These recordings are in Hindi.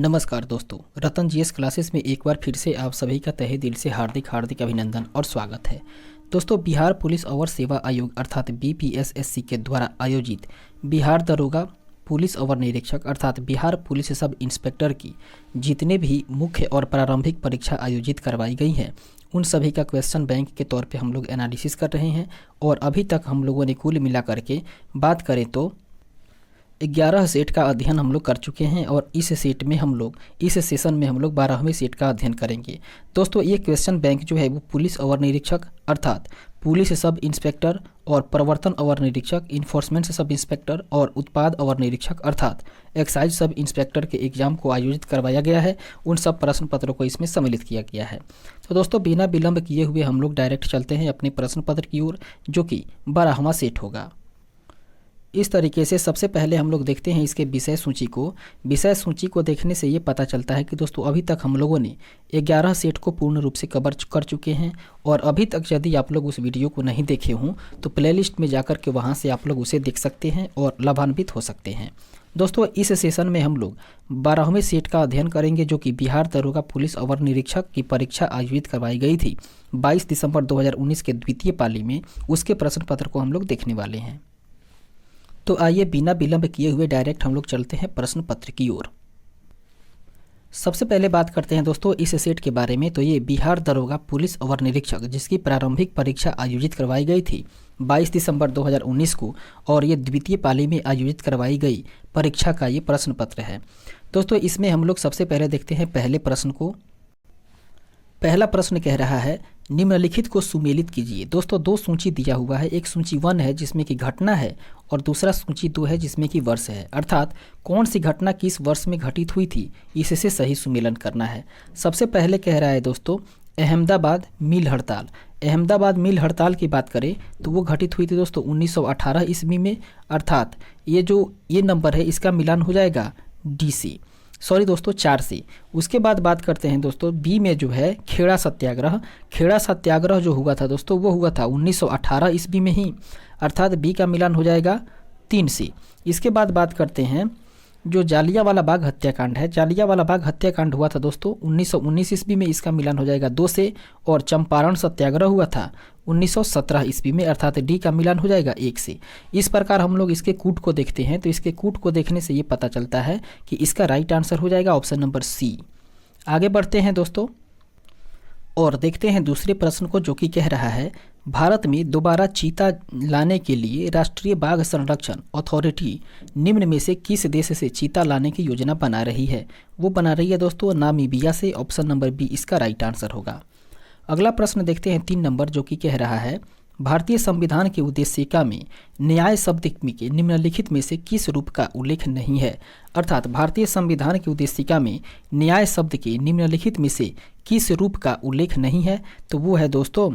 नमस्कार दोस्तों, रतन जीएस क्लासेस में एक बार फिर से आप सभी का तहे दिल से हार्दिक हार्दिक अभिनंदन और स्वागत है। दोस्तों, बिहार पुलिस अवर सेवा आयोग अर्थात बीपीएसएससी के द्वारा आयोजित बिहार दरोगा पुलिस अवर निरीक्षक अर्थात बिहार पुलिस सब इंस्पेक्टर की जितने भी मुख्य और प्रारंभिक परीक्षा आयोजित करवाई गई हैं, उन सभी का क्वेश्चन बैंक के तौर पे हम लोग एनालिसिस कर रहे हैं। और अभी तक हम लोगों ने कुल मिला करके बात करें तो 11 सेट का अध्ययन हम लोग कर चुके हैं और इस सेशन में हम लोग 12वें सेट का अध्ययन करेंगे। दोस्तों, ये क्वेश्चन बैंक जो है वो पुलिस अवर निरीक्षक अर्थात पुलिस सब इंस्पेक्टर और प्रवर्तन अवर निरीक्षक, इन्फोर्समेंट सब इंस्पेक्टर और उत्पाद अवर निरीक्षक अर्थात एक्साइज सब इंस्पेक्टर के एग्जाम को आयोजित करवाया गया है। उन सब प्रश्न पत्रों को इसमें सम्मिलित किया गया है। तो दोस्तों, बिना विलंब किए हुए हम लोग डायरेक्ट चलते हैं अपने प्रश्न पत्र की ओर, जो कि 12वां सेट होगा। इस तरीके से सबसे पहले हम लोग देखते हैं इसके विषय सूची को। विषय सूची को देखने से ये पता चलता है कि दोस्तों अभी तक हम लोगों ने 11 सेट को पूर्ण रूप से कवर कर चुके हैं। और अभी तक यदि आप लोग उस वीडियो को नहीं देखे हों तो प्लेलिस्ट में जाकर के वहाँ से आप लोग उसे देख सकते हैं और लाभान्वित हो सकते हैं। दोस्तों, इस सेशन में हम लोग 12वें सेट का अध्ययन करेंगे, जो कि बिहार दरोगा पुलिस अवर निरीक्षक की परीक्षा आयोजित करवाई गई थी 22 दिसंबर 2019 के द्वितीय पाली में। उसके प्रश्न पत्र को हम लोग देखने वाले हैं। तो आइए बिना विलंब किए हुए डायरेक्ट हम लोग चलते हैं प्रश्न पत्र की ओर। सबसे पहले बात करते हैं दोस्तों इस सेट के बारे में। तो ये बिहार दरोगा पुलिस अवर निरीक्षक जिसकी प्रारंभिक परीक्षा आयोजित करवाई गई थी 22 दिसंबर 2019 को, और ये द्वितीय पाली में आयोजित करवाई गई परीक्षा का ये प्रश्न पत्र है। दोस्तों, इसमें हम लोग सबसे पहले देखते हैं पहले प्रश्न को। पहला प्रश्न कह रहा है निम्नलिखित को सुमेलित कीजिए। दोस्तों, दो सूची दिया हुआ है, एक सूची 1 है जिसमें कि घटना है और दूसरा सूची 2 है जिसमें कि वर्ष है। अर्थात कौन सी घटना किस वर्ष में घटित हुई थी, इससे सही सुमेलन करना है। सबसे पहले कह रहा है दोस्तों अहमदाबाद मिल हड़ताल। अहमदाबाद मिल हड़ताल की बात करें तो वो घटित हुई थी दोस्तों 1918 ईस्वी में। अर्थात ये नंबर है, इसका मिलान हो जाएगा डी से, सॉरी दोस्तों 4 से। उसके बाद बात करते हैं दोस्तों बी में जो है खेड़ा सत्याग्रह। खेड़ा सत्याग्रह जो हुआ था दोस्तों वो हुआ था 1918 ईस्वी में ही, अर्थात बी का मिलान हो जाएगा 3 से। इसके बाद बात करते हैं जो जालियांवाला बाग हत्याकांड है। जालियांवाला बाग हत्याकांड हुआ था दोस्तों 1919 ईस्वी में, इसका मिलान हो जाएगा 2 से। और चंपारण सत्याग्रह हुआ था 1917 ईस्वी में, अर्थात डी का मिलान हो जाएगा 1 से। इस प्रकार हम लोग इसके कूट को देखते हैं तो इसके कूट को देखने से ये पता चलता है कि इसका राइट आंसर हो जाएगा ऑप्शन नंबर सी। आगे बढ़ते हैं दोस्तों और देखते हैं दूसरे प्रश्न को, जो कि कह रहा है भारत में दोबारा चीता लाने के लिए राष्ट्रीय बाघ संरक्षण अथॉरिटी निम्न में से किस देश से चीता लाने की योजना बना रही है। वो बना रही है दोस्तों नामीबिया से। ऑप्शन नंबर बी इसका राइट आंसर होगा। अगला प्रश्न देखते हैं 3 नंबर, जो कि कह रहा है भारतीय संविधान की उद्देशिका में न्याय शब्द के निम्नलिखित में से किस रूप का उल्लेख नहीं है। अर्थात भारतीय संविधान की उद्देशिका में न्याय शब्द के निम्नलिखित में से किस रूप का उल्लेख नहीं है, तो वो है दोस्तों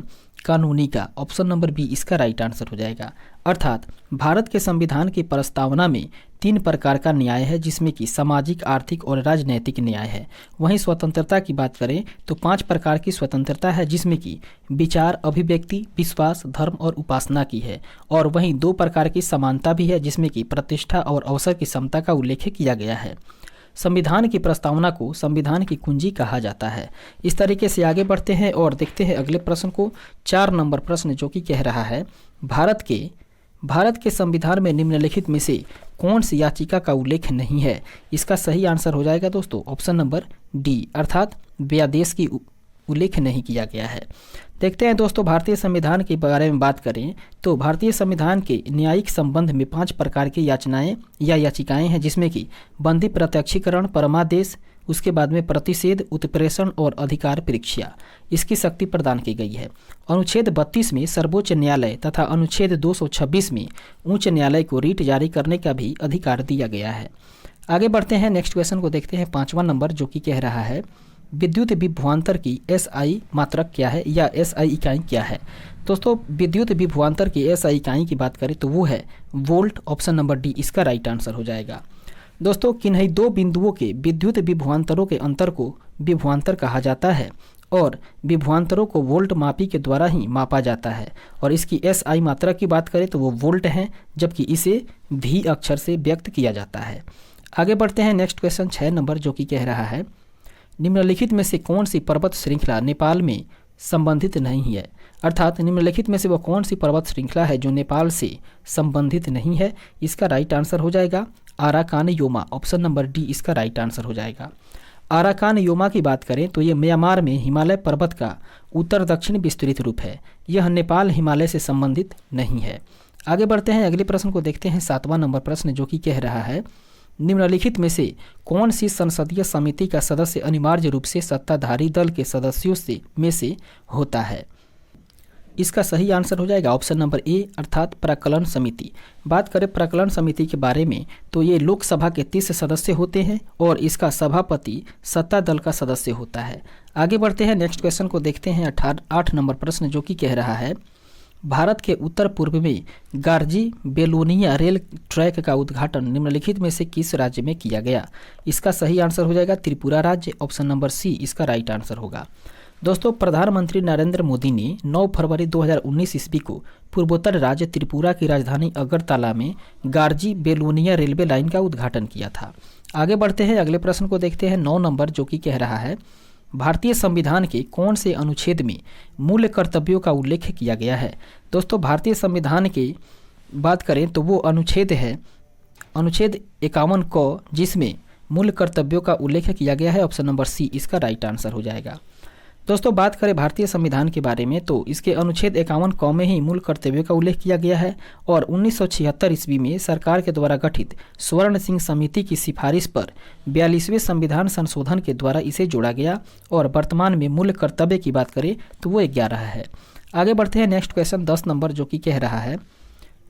कानूनी का। ऑप्शन नंबर बी इसका राइट आंसर हो जाएगा। अर्थात भारत के संविधान की प्रस्तावना में 3 प्रकार का न्याय है, जिसमें कि सामाजिक, आर्थिक और राजनैतिक न्याय है। वहीं स्वतंत्रता की बात करें तो 5 प्रकार की स्वतंत्रता है, जिसमें कि विचार, अभिव्यक्ति, विश्वास, धर्म और उपासना की है। और वहीं 2 प्रकार की समानता भी है, जिसमें कि प्रतिष्ठा और अवसर की समता का उल्लेख किया गया है। संविधान की प्रस्तावना को संविधान की कुंजी कहा जाता है। इस तरीके से आगे बढ़ते हैं और देखते हैं अगले प्रश्न को। 4 नंबर प्रश्न, जो कि कह रहा है भारत के संविधान में निम्नलिखित में से कौन सी याचिका का उल्लेख नहीं है। इसका सही आंसर हो जाएगा दोस्तों ऑप्शन नंबर डी, अर्थात व्यादेश की उल्लेख नहीं किया गया है। देखते हैं दोस्तों भारतीय संविधान के बारे में बात करें तो भारतीय संविधान के न्यायिक संबंध में 5 प्रकार की याचनाएं या याचिकाएं हैं, जिसमें कि बंदी प्रत्यक्षीकरण, परमादेश, उसके बाद में प्रतिषेध, उत्प्रेषण और अधिकार परीक्षा। इसकी शक्ति प्रदान की गई है। अनुच्छेद 32 में सर्वोच्च न्यायालय तथा अनुच्छेद 226 में उच्च न्यायालय को रीट जारी करने का भी अधिकार दिया गया है। आगे बढ़ते हैं, नेक्स्ट क्वेश्चन को देखते हैं 5वां नंबर, जो कि कह रहा है विद्युत विभवांतर की एसआई मात्रक क्या है या एसआई इकाई क्या है। दोस्तों, विद्युत विभवांतर की एसआई इकाई की बात करें तो वो है वोल्ट। ऑप्शन नंबर डी इसका राइट आंसर हो जाएगा। दोस्तों, किन्हीं 2 बिंदुओं के विद्युत विभवांतरों के अंतर को विभवांतर कहा जाता है और विभवांतरों को वोल्ट मापी के द्वारा ही मापा जाता है। और इसकी एसआई मात्रा की बात करें तो वो वोल्ट है, जबकि इसे भी अक्षर से व्यक्त किया जाता है। आगे बढ़ते हैं नेक्स्ट क्वेश्चन 6 नंबर, जो कि कह रहा है निम्नलिखित में से कौन सी पर्वत श्रृंखला नेपाल में संबंधित नहीं है। अर्थात निम्नलिखित में से वह कौन सी पर्वत श्रृंखला है जो नेपाल से संबंधित नहीं है। इसका राइट आंसर हो जाएगा Arakan Yoma, option number D इसका राइट आंसर हो जाएगा। आराकान योमा की बात करें तो ये म्यांमार में हिमालय पर्वत का उत्तर दक्षिण विस्तृत रूप है। यह नेपाल हिमालय से संबंधित नहीं है। आगे बढ़ते हैं, अगले प्रश्न को देखते हैं 7वां नंबर प्रश्न, जो कि कह रहा है निम्नलिखित में से कौन सी संसदीय समिति का सदस्य अनिवार्य रूप से सत्ताधारी दल के सदस्यों में से होता है। इसका सही आंसर हो जाएगा ऑप्शन नंबर ए, अर्थात प्राक्कलन समिति। बात करें प्राक्कलन समिति के बारे में तो ये लोकसभा के 30 सदस्य होते हैं और इसका सभापति सत्ता दल का सदस्य होता है। आगे बढ़ते हैं, नेक्स्ट क्वेश्चन को देखते हैं 8 नंबर प्रश्न, जो कि कह रहा है भारत के उत्तर पूर्व में गार्जी बेलोनिया रेल ट्रैक का उद्घाटन निम्नलिखित में से किस राज्य में किया गया। इसका सही आंसर हो जाएगा त्रिपुरा राज्य, ऑप्शन नंबर सी इसका राइट आंसर होगा। दोस्तों, प्रधानमंत्री नरेंद्र मोदी ने 9 फरवरी 2019 ईस्वी को पूर्वोत्तर राज्य त्रिपुरा की राजधानी अगरतला में गार्जी बेलोनिया रेलवे लाइन का उद्घाटन किया था। आगे बढ़ते हैं, अगले प्रश्न को देखते हैं 9 नंबर, जो कि कह रहा है भारतीय संविधान के कौन से अनुच्छेद में मूल कर्तव्यों का उल्लेख किया गया है। दोस्तों, भारतीय संविधान की बात करें तो वो अनुच्छेद है अनुच्छेद 51 को, जिसमें मूल कर्तव्यों का उल्लेख किया गया है। ऑप्शन नंबर सी इसका राइट आंसर हो जाएगा। दोस्तों, बात करें भारतीय संविधान के बारे में तो इसके अनुच्छेद 51 क में ही मूल कर्तव्यों का उल्लेख किया गया है और 1976 ईस्वी में सरकार के द्वारा गठित स्वर्ण सिंह समिति की सिफारिश पर 42वें संविधान संशोधन के द्वारा इसे जोड़ा गया और वर्तमान में मूल कर्तव्य की बात करें तो वो 11 है। आगे बढ़ते हैं, नेक्स्ट क्वेश्चन 10 नंबर, जो कि कह रहा है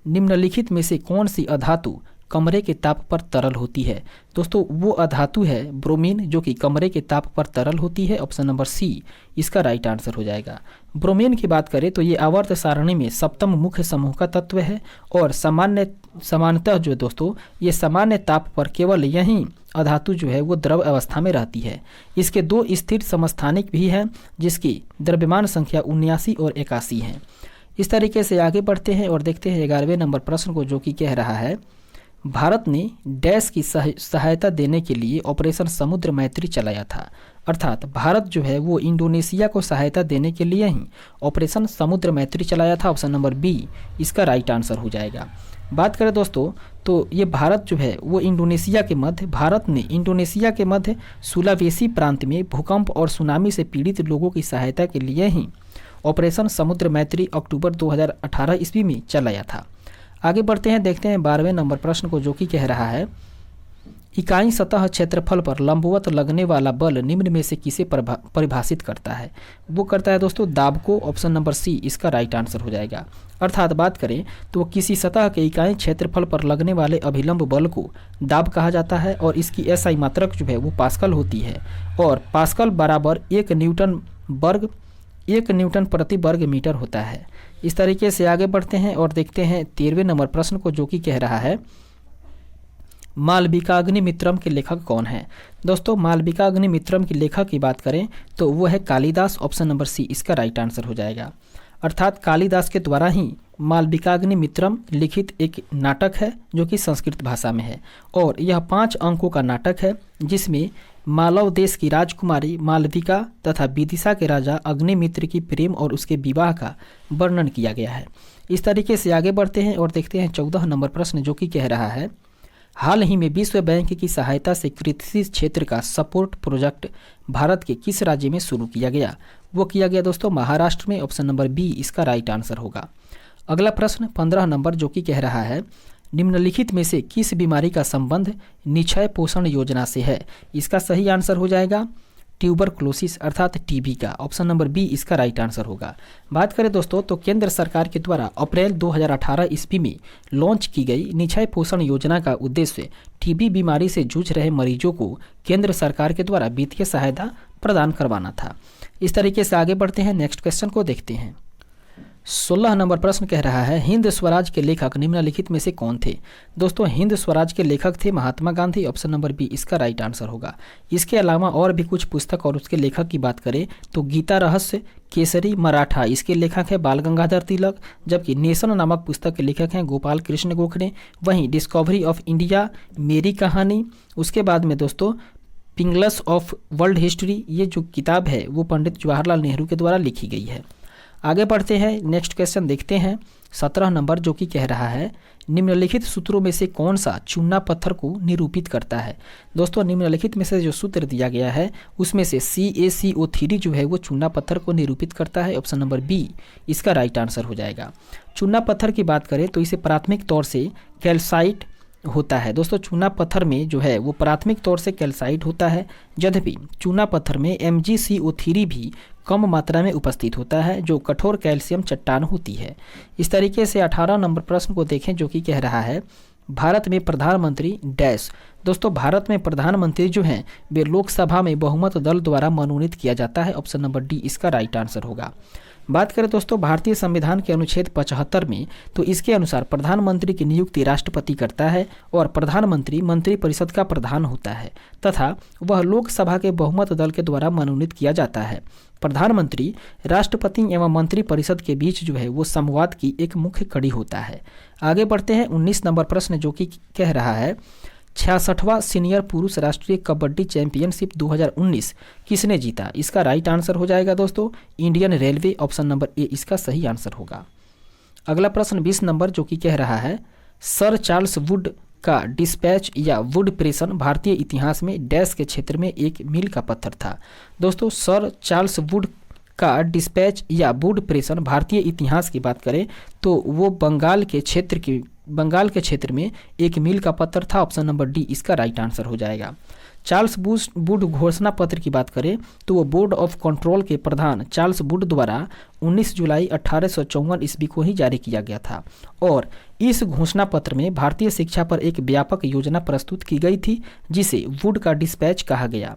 निम्नलिखित में से कौन सी अधातु कमरे के ताप पर तरल होती है। दोस्तों, वो अधातु है ब्रोमीन, जो कि कमरे के ताप पर तरल होती है। ऑप्शन नंबर सी इसका राइट आंसर हो जाएगा। ब्रोमीन की बात करें तो ये आवर्त सारणी में सप्तम मुख्य समूह का तत्व है और सामान्यतः जो दोस्तों ये सामान्य ताप पर केवल यही अधातु जो है वो द्रव अवस्था में रहती है। इसके 2 स्थिर समस्थानिक भी हैं जिसकी द्रव्यमान संख्या 79 और 81 है। इस तरीके से आगे बढ़ते हैं और देखते हैं 11वें नंबर प्रश्न को, जो कि कह रहा है भारत ने डैश की सहायता देने के लिए ऑपरेशन समुद्र मैत्री चलाया था। अर्थात भारत जो है वो इंडोनेशिया को सहायता देने के लिए ही ऑपरेशन समुद्र मैत्री चलाया था। ऑप्शन नंबर बी इसका राइट आंसर हो जाएगा। बात करें दोस्तों तो ये भारत जो है वो भारत ने इंडोनेशिया के मध्य सुलावेसी प्रांत में भूकंप और सुनामी से पीड़ित लोगों की सहायता के लिए ही ऑपरेशन समुद्र मैत्री अक्टूबर 2018 ईस्वी में चलाया था। आगे बढ़ते हैं, देखते हैं 12वें नंबर प्रश्न को, जो कि कह रहा है इकाई सतह क्षेत्रफल पर लंबवत लगने वाला बल निम्न में से किसे परिभाषित करता है। वो करता है दोस्तों दाब को। ऑप्शन नंबर सी इसका राइट आंसर हो जाएगा। अर्थात बात करें तो किसी सतह के इकाई क्षेत्रफल पर लगने वाले अभिलंब बल को दाब कहा जाता है और इसकी एसआई मात्रक जो है वो पास्कल होती है और पास्कल बराबर 1 न्यूटन प्रति वर्ग मीटर होता है। इस तरीके से आगे बढ़ते हैं और देखते हैं 13वें नंबर प्रश्न को, जो कि कह रहा है मालविकाग्निमित्रम के लेखक कौन है। दोस्तों, मालविकाग्निमित्रम के लेखक की बात करें तो वो है कालिदास। ऑप्शन नंबर सी इसका राइट आंसर हो जाएगा। अर्थात कालिदास के द्वारा ही मालविकाग्निमित्रम लिखित एक नाटक है जो कि संस्कृत भाषा में है और यह 5 अंकों का नाटक है जिसमें मालव देश की राजकुमारी मालविका तथा विदिशा के राजा अग्निमित्र की प्रेम और उसके विवाह का वर्णन किया गया है। इस तरीके से आगे बढ़ते हैं और देखते हैं 14 नंबर प्रश्न, जो कि कह रहा है हाल ही में विश्व बैंक की सहायता से कृषि क्षेत्र का सपोर्ट प्रोजेक्ट भारत के किस राज्य में शुरू किया गया। वो किया गया दोस्तों महाराष्ट्र में। ऑप्शन नंबर बी इसका राइट आंसर होगा। अगला प्रश्न 15 नंबर, जो कि कह रहा है निम्नलिखित में से किस बीमारी का संबंध निक्षय पोषण योजना से है। इसका सही आंसर हो जाएगा ट्यूबरक्लोसिस अर्थात टीबी का। ऑप्शन नंबर बी इसका राइट आंसर होगा। बात करें दोस्तों तो केंद्र सरकार के द्वारा अप्रैल 2018 ईस्वी में लॉन्च की गई निक्षय पोषण योजना का उद्देश्य टीबी बीमारी से जूझ रहे मरीजों को केंद्र सरकार के द्वारा वित्तीय सहायता प्रदान करवाना था। इस तरीके से आगे बढ़ते हैं, नेक्स्ट क्वेश्चन को देखते हैं। 16 नंबर प्रश्न कह रहा है हिंद स्वराज के लेखक निम्नलिखित में से कौन थे। दोस्तों हिंद स्वराज के लेखक थे Mahatma Gandhi, option number B इसका राइट आंसर होगा। इसके अलावा और भी कुछ पुस्तक और उसके लेखक की बात करें तो गीता रहस्य, केसरी मराठा इसके लेखक है बाल गंगाधर तिलक, जबकि नेशन नामक पुस्तक के लेखक हैं गोपाल कृष्ण गोखले। वहीं डिस्कवरी ऑफ इंडिया, मेरी कहानी, उसके बाद में दोस्तों पिंगल्स ऑफ वर्ल्ड हिस्ट्री, ये जो किताब है वो पंडित जवाहरलाल नेहरू के द्वारा लिखी गई है। आगे बढ़ते हैं, नेक्स्ट क्वेश्चन देखते हैं 17 नंबर, जो कि कह रहा है निम्नलिखित सूत्रों में से कौन सा चूना पत्थर को निरूपित करता है। दोस्तों निम्नलिखित में से जो सूत्र दिया गया है उसमें से CaCO3 जो है वो चूना पत्थर को निरूपित करता है, ऑप्शन नंबर बी इसका राइट आंसर हो जाएगा। चूना पत्थर की बात करें तो इसे प्राथमिक तौर से कैल्साइट होता है। दोस्तों चूना पत्थर में जो है वो प्राथमिक तौर से कैल्साइट होता है, यद्यपि चूना पत्थर में MgCO3 भी कम मात्रा में उपस्थित होता है जो कठोर कैल्शियम चट्टान होती है। इस तरीके से 18 नंबर प्रश्न को देखें, जो कि कह रहा है भारत में प्रधानमंत्री डैश। दोस्तों भारत में प्रधानमंत्री जो हैं वे लोकसभा में बहुमत दल द्वारा मनोनीत किया जाता है, ऑप्शन नंबर डी इसका राइट आंसर होगा। बात करें दोस्तों भारतीय संविधान के अनुच्छेद 75 में, तो इसके अनुसार प्रधानमंत्री की नियुक्ति राष्ट्रपति करता है और प्रधानमंत्री मंत्रिपरिषद का प्रधान होता है तथा वह लोकसभा के बहुमत दल के द्वारा मनोनीत किया जाता है। प्रधानमंत्री राष्ट्रपति एवं मंत्रिपरिषद के बीच जो है वो संवाद की एक मुख्य कड़ी होता है। आगे बढ़ते हैं 19 नंबर प्रश्न, जो कि कह रहा है 66वां सीनियर पुरुष राष्ट्रीय कबड्डी चैंपियनशिप 2019 किसने जीता। इसका राइट आंसर हो जाएगा दोस्तों Indian railway, option number A इसका सही आंसर होगा। अगला प्रश्न 20 नंबर, जो कि कह रहा है सर चार्ल्स वुड का डिस्पैच या वुड प्रेशन भारतीय इतिहास में डैश के क्षेत्र में एक मील का पत्थर था। दोस्तों सर चार्ल्स वुड का डिस्पैच या वुड प्रेशन भारतीय इतिहास की बात करें तो वो बंगाल के क्षेत्र में एक मील का पत्थर था, ऑप्शन नंबर डी इसका राइट आंसर हो जाएगा। चार्ल्स वुड घोषणा पत्र की बात करें तो वो बोर्ड ऑफ कंट्रोल के प्रधान चार्ल्स वुड द्वारा 19 जुलाई 1854 ईस्वी को ही जारी किया गया था और इस घोषणा पत्र में भारतीय शिक्षा पर एक व्यापक योजना प्रस्तुत की गई थी जिसे वुड का डिस्पैच कहा गया।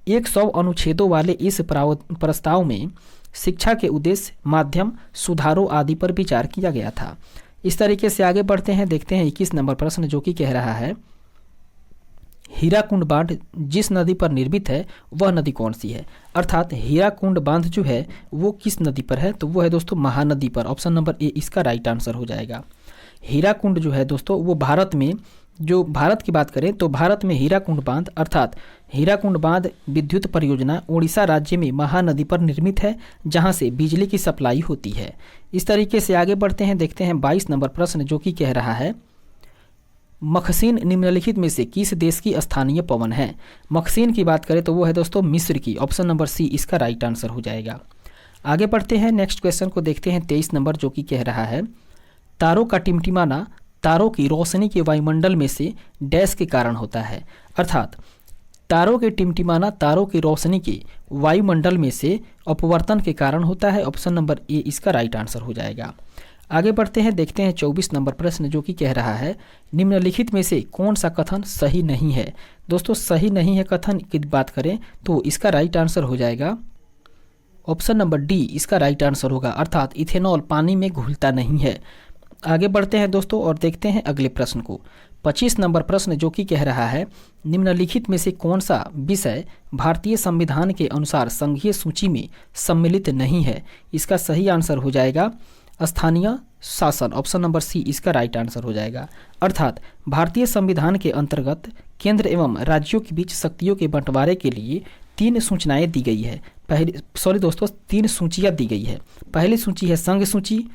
100 अनुच्छेदों वाले इस प्रस्ताव में शिक्षा के उद्देश्य, माध्यम, सुधारों आदि पर विचार किया गया था। इस तरीके से आगे बढ़ते हैं, देखते हैं 21 नंबर प्रश्न, जो कि कह रहा है हीराकुंड बांध जिस नदी पर निर्मित है वह नदी कौन सी है। अर्थात हीराकुंड बांध जो है वो किस नदी पर है, तो वो है दोस्तों महानदी पर, ऑप्शन नंबर ए इसका राइट आंसर हो जाएगा। हीराकुंड जो है दोस्तों वो भारत में, जो भारत की बात करें तो भारत में हीराकुंड बांध अर्थात हीराकुंड बांध विद्युत परियोजना उड़ीसा राज्य में महानदी पर निर्मित है जहां से बिजली की सप्लाई होती है। इस तरीके से आगे बढ़ते हैं, देखते हैं 22 नंबर प्रश्न, जो कि कह रहा है मखसीन निम्नलिखित में से किस देश की स्थानीय पवन है। मखसीन की बात करें तो वो है दोस्तों मिस्र की, ऑप्शन नंबर सी इसका राइट आंसर हो जाएगा। आगे बढ़ते हैं, नेक्स्ट क्वेश्चन को देखते हैं 23 नंबर, जो कि कह रहा है तारों का टिमटिमाना तारों की रोशनी के वायुमंडल में से डैश के कारण होता है। अर्थात तारों के टिमटिमाना तारों की रोशनी के वायुमंडल में से अपवर्तन के कारण होता है, ऑप्शन नंबर ए इसका राइट आंसर हो जाएगा। आगे बढ़ते हैं, देखते हैं 24 नंबर प्रश्न, जो कि कह रहा है निम्नलिखित में से कौन सा कथन सही नहीं है। दोस्तों सही नहीं है कथन की बात करें तो इसका राइट आंसर हो जाएगा ऑप्शन नंबर डी इसका राइट आंसर होगा, अर्थात इथेनॉल पानी में घुलता नहीं है। आगे बढ़ते हैं दोस्तों और देखते हैं अगले प्रश्न को। 25 नंबर प्रश्न, जो कि कह रहा है निम्नलिखित में से कौन सा विषय भारतीय संविधान के अनुसार संघीय सूची में सम्मिलित नहीं है। इसका सही आंसर हो जाएगा स्थानीय शासन, ऑप्शन नंबर सी इसका राइट आंसर हो जाएगा। अर्थात भारतीय संविधान के अंतर्गत केंद्र एवं राज्यों के बीच शक्तियों के बंटवारे के लिए 3 सूचनाएं दी गई है। 3 सूचियाँ दी गई है। पहली सूची है संघ सूची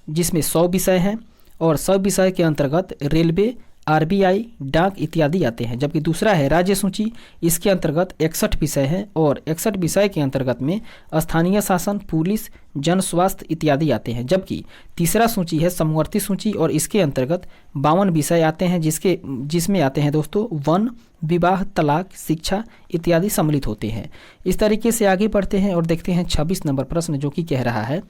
जिसमें 100 विषय हैं और 100 विषय के अंतर्गत रेलवे, आरबीआई, डाक इत्यादि आते हैं, जबकि दूसरा है राज्य सूची, इसके अंतर्गत 61 विषय हैं और 61 विषय के अंतर्गत में स्थानीय शासन, पुलिस, जन स्वास्थ्य इत्यादि आते हैं, जबकि तीसरा सूची है समवर्ती सूची और इसके अंतर्गत 52 विषय आते हैं जिसमें आते हैं दोस्तों वन, विवाह, तलाक, शिक्षा इत्यादि सम्मिलित होते हैं। इस तरीके से आगे बढ़ते हैं और देखते हैं 26 नंबर प्रश्न, जो कि कह रहा है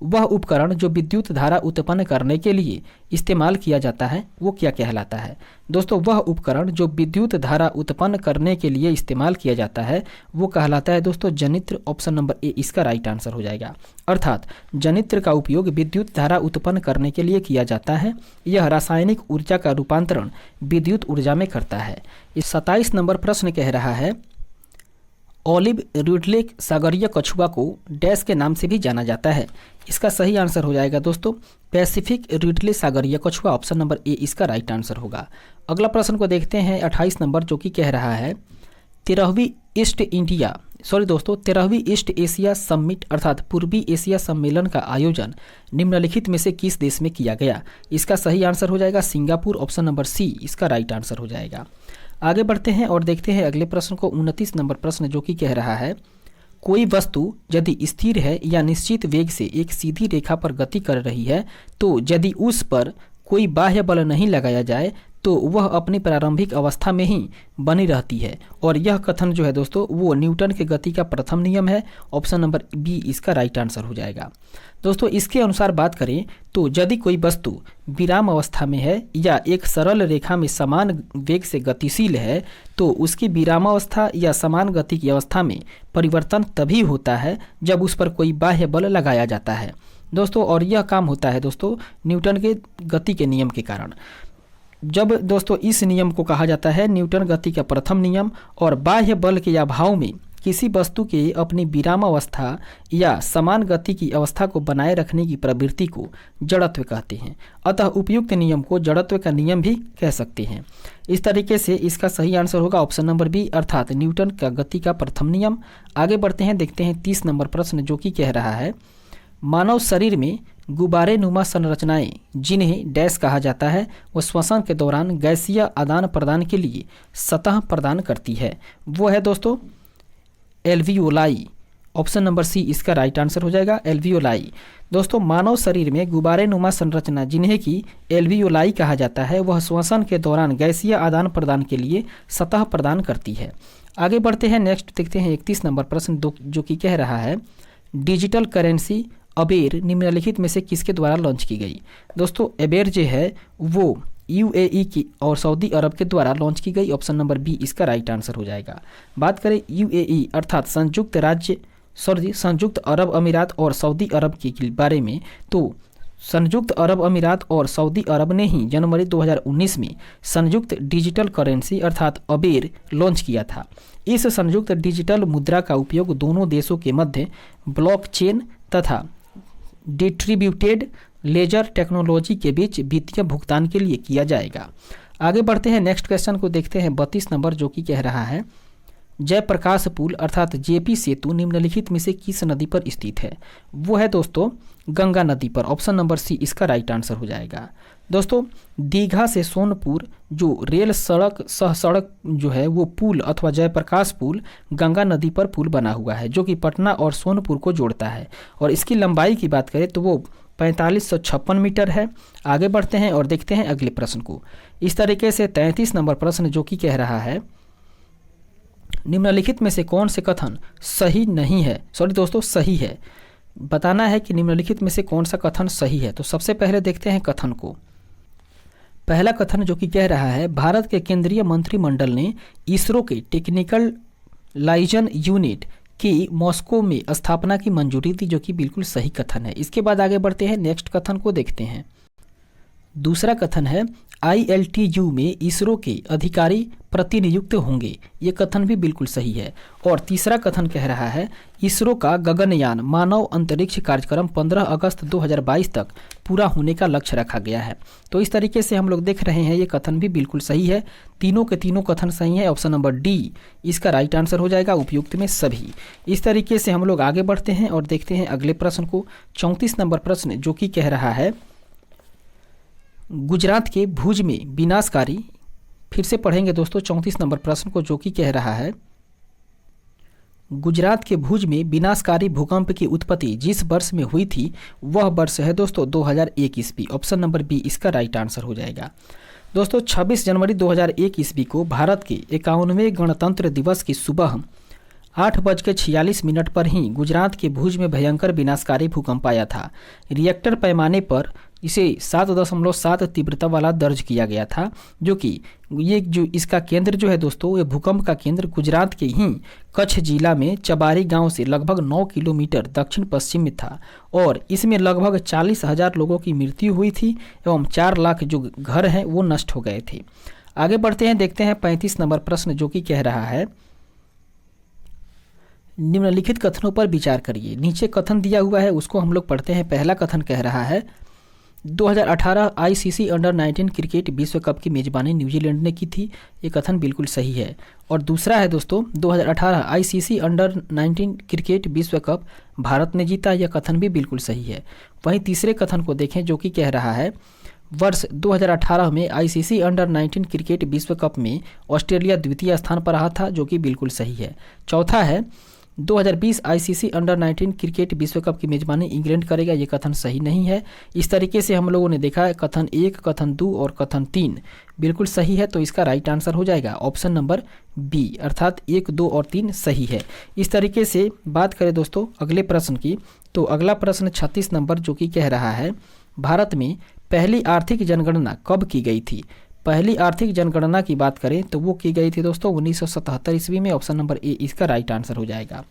वह उपकरण जो विद्युत धारा उत्पन्न करने के लिए इस्तेमाल किया जाता है वो क्या कहलाता है? दोस्तों, वह उपकरण जो विद्युत धारा उत्पन्न करने के लिए इस्तेमाल किया जाता है वो कहलाता है दोस्तों जनित्र। ऑप्शन नंबर ए इसका राइट आंसर हो जाएगा। अर्थात जनित्र का उपयोग विद्युत धारा उत्पन्न करने के लिए किया जाता है। यह रासायनिक ऊर्जा का रूपांतरण विद्युत ऊर्जा में करता है। इस 27 नंबर प्रश्न कह रहा है ऑलिव रिडले सागरीय कछुआ को डैश के नाम से भी जाना जाता है। इसका सही आंसर हो जाएगा दोस्तों पैसिफिक रिडले सागरीय कछुआ। ऑप्शन नंबर ए इसका राइट आंसर होगा। अगला प्रश्न को देखते हैं 28 नंबर, जो कि कह रहा है 13वीं ईस्ट एशिया समिट अर्थात पूर्वी एशिया सम्मेलन का आयोजन निम्नलिखित में से किस देश में किया गया? इसका सही आंसर हो जाएगा सिंगापुर। ऑप्शन नंबर सी इसका राइट आंसर हो जाएगा। आगे बढ़ते हैं और देखते हैं अगले प्रश्न को 29 नंबर प्रश्न, जो कि कह रहा है कोई वस्तु यदि स्थिर है या निश्चित वेग से एक सीधी रेखा पर गति कर रही है तो यदि उस पर कोई बाह्य बल नहीं लगाया जाए तो वह अपनी प्रारंभिक अवस्था में ही बनी रहती है। और यह कथन जो है दोस्तों वो न्यूटन के गति का प्रथम नियम है। ऑप्शन नंबर बी इसका राइट आंसर हो जाएगा। दोस्तों, इसके अनुसार बात करें तो यदि कोई वस्तु विराम अवस्था में है या एक सरल रेखा में समान वेग से गतिशील है तो उसकी विरामावस्था या समान गति की अवस्था में परिवर्तन तभी होता है जब उस पर कोई बाह्य बल लगाया जाता है दोस्तों। और यह काम होता है दोस्तों न्यूटन के गति के नियम के कारण। जब दोस्तों इस नियम को कहा जाता है न्यूटन गति का प्रथम नियम, और बाह्य बल के अभाव में किसी वस्तु के अपनी विराम अवस्था या समान गति की अवस्था को बनाए रखने की प्रवृत्ति को जड़त्व कहते हैं। अतः उपयुक्त नियम को जड़त्व का नियम भी कह सकते हैं। इस तरीके से इसका सही आंसर होगा ऑप्शन नंबर बी अर्थात न्यूटन का गति का प्रथम नियम। आगे बढ़ते हैं, देखते हैं 30 नंबर प्रश्न, जो कि कह रहा है मानव शरीर में गुब्बारे नुमा संरचनाएं जिन्हें डैश कहा जाता है वह श्वसन के दौरान गैसीय आदान प्रदान के लिए सतह प्रदान करती है। वो है दोस्तों एल्वियोलाई। ऑप्शन नंबर सी इसका राइट आंसर हो जाएगा एल्वियोलाई। दोस्तों, मानव शरीर में गुब्बारे नुमा संरचना जिन्हें कि एल्वियोलाई कहा जाता है वह श्वसन के दौरान गैसीय आदान प्रदान के लिए सतह प्रदान करती है। आगे बढ़ते हैं, नेक्स्ट देखते हैं 31 नंबर प्रश्न, जो कि कह रहा है डिजिटल करेंसी अबेर निम्नलिखित में से किसके द्वारा लॉन्च की गई? दोस्तों, अबेर जो है वो यूएई की और सऊदी अरब के द्वारा लॉन्च की गई। ऑप्शन नंबर बी इसका राइट आंसर हो जाएगा। बात करें यूएई अर्थात संयुक्त अरब अमीरात और सऊदी अरब के बारे में तो संयुक्त अरब अमीरात और सऊदी अरब ने ही जनवरी 2019 में संयुक्त डिजिटल करेंसी अर्थात अबेर लॉन्च किया था। इस संयुक्त डिजिटल मुद्रा का उपयोग दोनों देशों के मध्य ब्लॉकचेन तथा डिस्ट्रीब्यूटेड लेजर टेक्नोलॉजी के बीच वित्तीय भुगतान के लिए किया जाएगा। आगे बढ़ते हैं, नेक्स्ट क्वेश्चन को देखते हैं 32 नंबर, जो कि कह रहा है जयप्रकाश पुल अर्थात जेपी सेतु निम्नलिखित में से किस नदी पर स्थित है? वो है दोस्तों गंगा नदी पर। ऑप्शन नंबर सी इसका राइट आंसर हो जाएगा। दोस्तों, दीघा से सोनपुर जो रेल सह सड़क जो है वो पुल अथवा जयप्रकाश पुल गंगा नदी पर पुल बना हुआ है जो कि पटना और सोनपुर को जोड़ता है। और इसकी लंबाई की बात करें तो वो 4556 मीटर है। आगे बढ़ते हैं और देखते हैं अगले प्रश्न को। इस तरीके से 33 नंबर प्रश्न, जो कि कह रहा है निम्नलिखित में से कौन से कथन सही नहीं है? सही है। बताना है कि निम्नलिखित में से कौन सा कथन सही है। तो सबसे पहले देखते हैं कथन को। पहला कथन जो कि कह रहा है भारत के केंद्रीय मंत्रिमंडल ने इसरो के टेक्निकल लाइजन यूनिट की मॉस्को में स्थापना की मंजूरी दी, जो कि बिल्कुल सही कथन है। इसके बाद आगे बढ़ते हैं, नेक्स्ट कथन को देखते हैं। दूसरा कथन है ILTU में इसरो के अधिकारी प्रतिनियुक्त होंगे। ये कथन भी बिल्कुल सही है। और तीसरा कथन कह रहा है इसरो का गगनयान मानव अंतरिक्ष कार्यक्रम 15 अगस्त 2022 तक पूरा होने का लक्ष्य रखा गया है। तो इस तरीके से हम लोग देख रहे हैं ये कथन भी बिल्कुल सही है। तीनों के तीनों कथन सही है। ऑप्शन नंबर डी इसका राइट आंसर हो जाएगा उपयुक्त में सभी। इस तरीके से हम लोग आगे बढ़ते हैं और देखते हैं अगले प्रश्न को। 34 नंबर प्रश्न, जो कि कह रहा है गुजरात के भुज में विनाशकारी, फिर से पढ़ेंगे दोस्तों 34 नंबर प्रश्न को, जो कि कह रहा है गुजरात के भुज में विनाशकारी भूकंप की उत्पत्ति जिस वर्ष में हुई थी वह वर्ष है दोस्तों 2001 ईस्वी। ऑप्शन नंबर बी इसका राइट आंसर हो जाएगा। दोस्तों 26 जनवरी 2001 ईस्वी को भारत के 51वें गणतंत्र दिवस की सुबह 8:46 पर ही गुजरात के भुज में भयंकर विनाशकारी भूकंप आया था। रिएक्टर पैमाने पर इसे 7.7 तीव्रता वाला दर्ज किया गया था, जो कि ये जो इसका केंद्र जो है दोस्तों, ये भूकंप का केंद्र गुजरात के ही कच्छ जिला में चबारी गांव से लगभग 9 किलोमीटर दक्षिण पश्चिम में था और इसमें लगभग 40,000 लोगों की मृत्यु हुई थी एवं 4 लाख जो घर हैं वो नष्ट हो गए थे। आगे बढ़ते हैं, देखते हैं 35 नंबर प्रश्न जो कि कह रहा है, निम्नलिखित कथनों पर विचार करिए। नीचे कथन दिया हुआ है उसको हम लोग पढ़ते हैं। पहला कथन कह रहा है 2018 आईसीसी अंडर 19 क्रिकेट विश्व कप की मेजबानी न्यूजीलैंड ने की थी। ये कथन बिल्कुल सही है। और दूसरा है दोस्तों 2018 आईसीसी अंडर 19 क्रिकेट विश्व कप भारत ने जीता। यह कथन भी बिल्कुल सही है। वहीं तीसरे कथन को देखें जो कि कह रहा है वर्ष 2018 में आईसीसी अंडर 19 क्रिकेट विश्व कप में ऑस्ट्रेलिया द्वितीय स्थान पर रहा था, जो कि बिल्कुल सही है। चौथा है 2020 आईसीसी अंडर 19 क्रिकेट विश्व कप की मेजबानी इंग्लैंड करेगा। ये कथन सही नहीं है। इस तरीके से हम लोगों ने देखा है कथन 1, कथन 2 और कथन 3 बिल्कुल सही है, तो इसका राइट आंसर हो जाएगा ऑप्शन नंबर बी, अर्थात 1, 2 और 3 सही है। इस तरीके से बात करें दोस्तों अगले प्रश्न की, तो अगला प्रश्न 36 नंबर जो कि कह रहा है भारत में पहली आर्थिक जनगणना कब की गई थी। पहली आर्थिक जनगणना की बात करें तो वो की गई थी दोस्तों 1977 ईस्वी में। ऑप्शन नंबर ए इसका राइट आंसर हो जाएगा।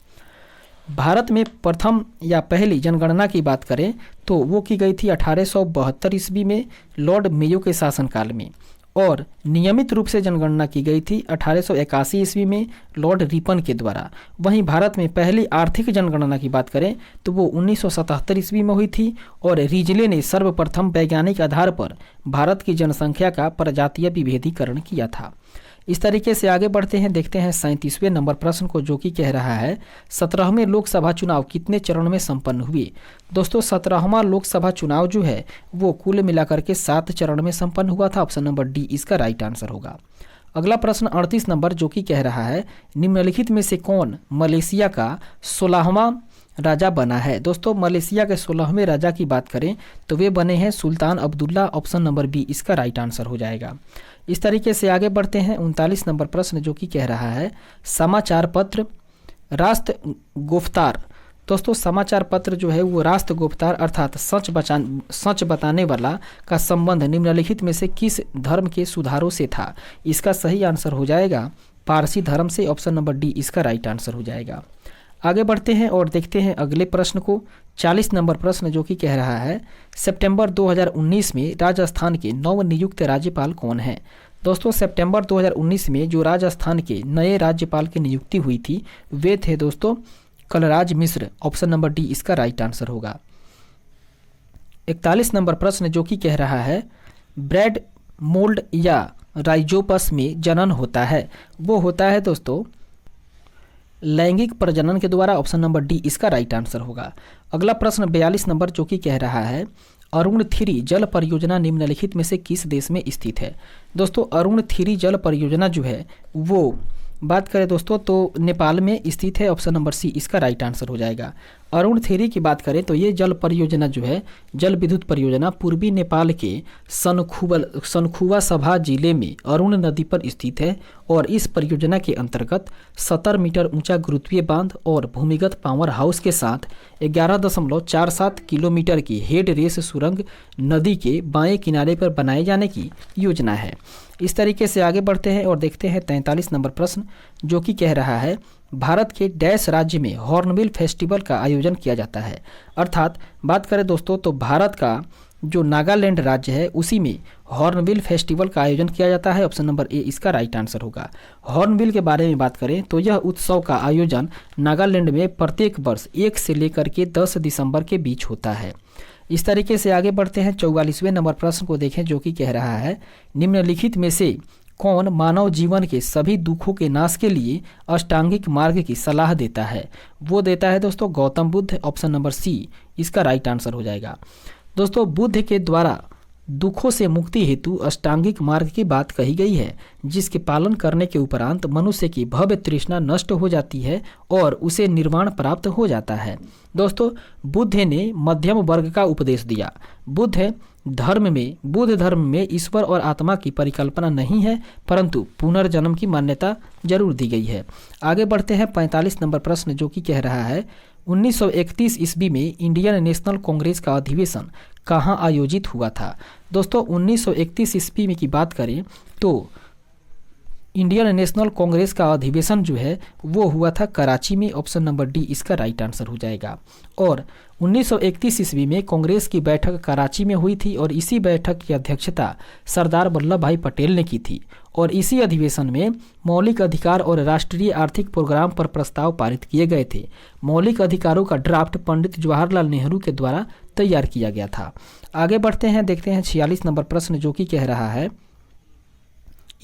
भारत में प्रथम या पहली जनगणना की बात करें तो वो की गई थी 1872 ईस्वी में लॉर्ड मेयो के शासनकाल में, और नियमित रूप से जनगणना की गई थी 1881 ईस्वी में लॉर्ड रिपन के द्वारा। वहीं भारत में पहली आर्थिक जनगणना की बात करें तो वो 1977 ईस्वी में हुई थी, और रिजले ने सर्वप्रथम वैज्ञानिक आधार पर भारत की जनसंख्या का प्रजातीय विभेदीकरण किया था। इस तरीके से आगे बढ़ते हैं, देखते हैं 37वें नंबर प्रश्न को जो कि कह रहा है 17वें लोकसभा चुनाव कितने चरण में संपन्न हुए। दोस्तों 17वां लोकसभा चुनाव जो है वो कुल मिलाकर के 7 चरण में संपन्न हुआ था। ऑप्शन नंबर डी इसका राइट आंसर होगा। अगला प्रश्न 38 नंबर जो कि कह रहा है निम्नलिखित में से कौन मलेशिया का 16वां राजा बना है। दोस्तों मलेशिया के 16वें राजा की बात करें तो वे बने हैं सुल्तान अब्दुल्ला। ऑप्शन नंबर बी इसका राइट आंसर हो जाएगा। इस तरीके से आगे बढ़ते हैं 39 नंबर प्रश्न जो कि कह रहा है समाचार पत्र राष्ट्र गुफ्तार। दोस्तों समाचार पत्र जो है वो राष्ट्र गुफ्तार अर्थात सच बताने वाला का संबंध निम्नलिखित में से किस धर्म के सुधारों से था। इसका सही आंसर हो जाएगा पारसी धर्म से। ऑप्शन नंबर डी इसका राइट आंसर हो जाएगा। आगे बढ़ते हैं और देखते हैं अगले प्रश्न को। 40 नंबर प्रश्न जो कि कह रहा है सितंबर 2019 में राजस्थान के नवनियुक्त राज्यपाल कौन हैं। दोस्तों सितंबर 2019 में जो राजस्थान के नए राज्यपाल की नियुक्ति हुई थी वे थे दोस्तों Kalraj Mishra. Option number D इसका राइट आंसर होगा। 41 नंबर प्रश्न जो कि कह रहा है ब्रेड मोल्ड या राइजोपस में जनन होता है, वो होता है दोस्तों लैंगिक प्रजनन के द्वारा। ऑप्शन नंबर डी इसका राइट आंसर होगा। अगला प्रश्न 42 नंबर जो कि कह रहा है अरुण 3 जल परियोजना निम्नलिखित में से किस देश में स्थित है। दोस्तों अरुण 3 जल परियोजना जो है वो बात करें दोस्तों तो नेपाल में स्थित है। ऑप्शन नंबर सी इसका राइट आंसर हो जाएगा। अरुण 3 की बात करें तो ये जल परियोजना जो है जल विद्युत परियोजना पूर्वी नेपाल के सनखुवा सभा जिले में अरुण नदी पर स्थित है, और इस परियोजना के अंतर्गत 70 मीटर ऊंचा गुरुत्वीय बांध और भूमिगत पावर हाउस के साथ 11.47 किलोमीटर की हेड रेस सुरंग नदी के बाएं किनारे पर बनाए जाने की योजना है। इस तरीके से आगे बढ़ते हैं और देखते हैं 43 नंबर प्रश्न जो कि कह रहा है भारत के डैश राज्य में हॉर्नबिल फेस्टिवल का आयोजन किया जाता है। अर्थात बात करें दोस्तों तो भारत का जो नागालैंड राज्य है उसी में हॉर्नबिल फेस्टिवल का आयोजन किया जाता है। ऑप्शन नंबर ए इसका राइट आंसर होगा। हॉर्नबिल के बारे में बात करें तो यह उत्सव का आयोजन नागालैंड में प्रत्येक वर्ष 1 से लेकर के 10 दिसंबर के बीच होता है। इस तरीके से आगे बढ़ते हैं 44वें नंबर प्रश्न को देखें जो कि कह रहा है निम्नलिखित में से कौन मानव जीवन के सभी दुखों के नाश के लिए अष्टांगिक मार्ग की सलाह देता है। वो देता है दोस्तों Gautam Buddha. Option number C इसका राइट आंसर हो जाएगा। दोस्तों बुद्ध के द्वारा दुखों से मुक्ति हेतु अष्टांगिक मार्ग की बात कही गई है, जिसके पालन करने के उपरांत मनुष्य की भव्य तृष्णा नष्ट हो जाती है और उसे निर्वाण प्राप्त हो जाता है। दोस्तों बुद्ध ने मध्यम वर्ग का उपदेश दिया। बुद्ध धर्म में, बुद्ध धर्म में ईश्वर और आत्मा की परिकल्पना नहीं है, परंतु पुनर्जन्म की मान्यता जरूर दी गई है। आगे बढ़ते हैं 45 नंबर प्रश्न, जो कि कह रहा है 1931 ईस्वी में इंडियन नेशनल कांग्रेस का अधिवेशन कहाँ आयोजित हुआ था। दोस्तों 1931 ईस्वी में की बात करें तो इंडियन नेशनल कांग्रेस का अधिवेशन जो है वो हुआ था कराची में। ऑप्शन नंबर डी इसका राइट आंसर हो जाएगा। और 1931 ईस्वी में कांग्रेस की बैठक कराची में हुई थी और इसी बैठक की अध्यक्षता सरदार वल्लभ भाई पटेल ने की थी। और इसी अधिवेशन में मौलिक अधिकार और राष्ट्रीय आर्थिक प्रोग्राम पर प्रस्ताव पारित किए गए थे। मौलिक अधिकारों का ड्राफ्ट पंडित जवाहरलाल नेहरू के द्वारा तैयार किया गया था। आगे बढ़ते हैं, देखते हैं 46 नंबर प्रश्न, जो कि कह रहा है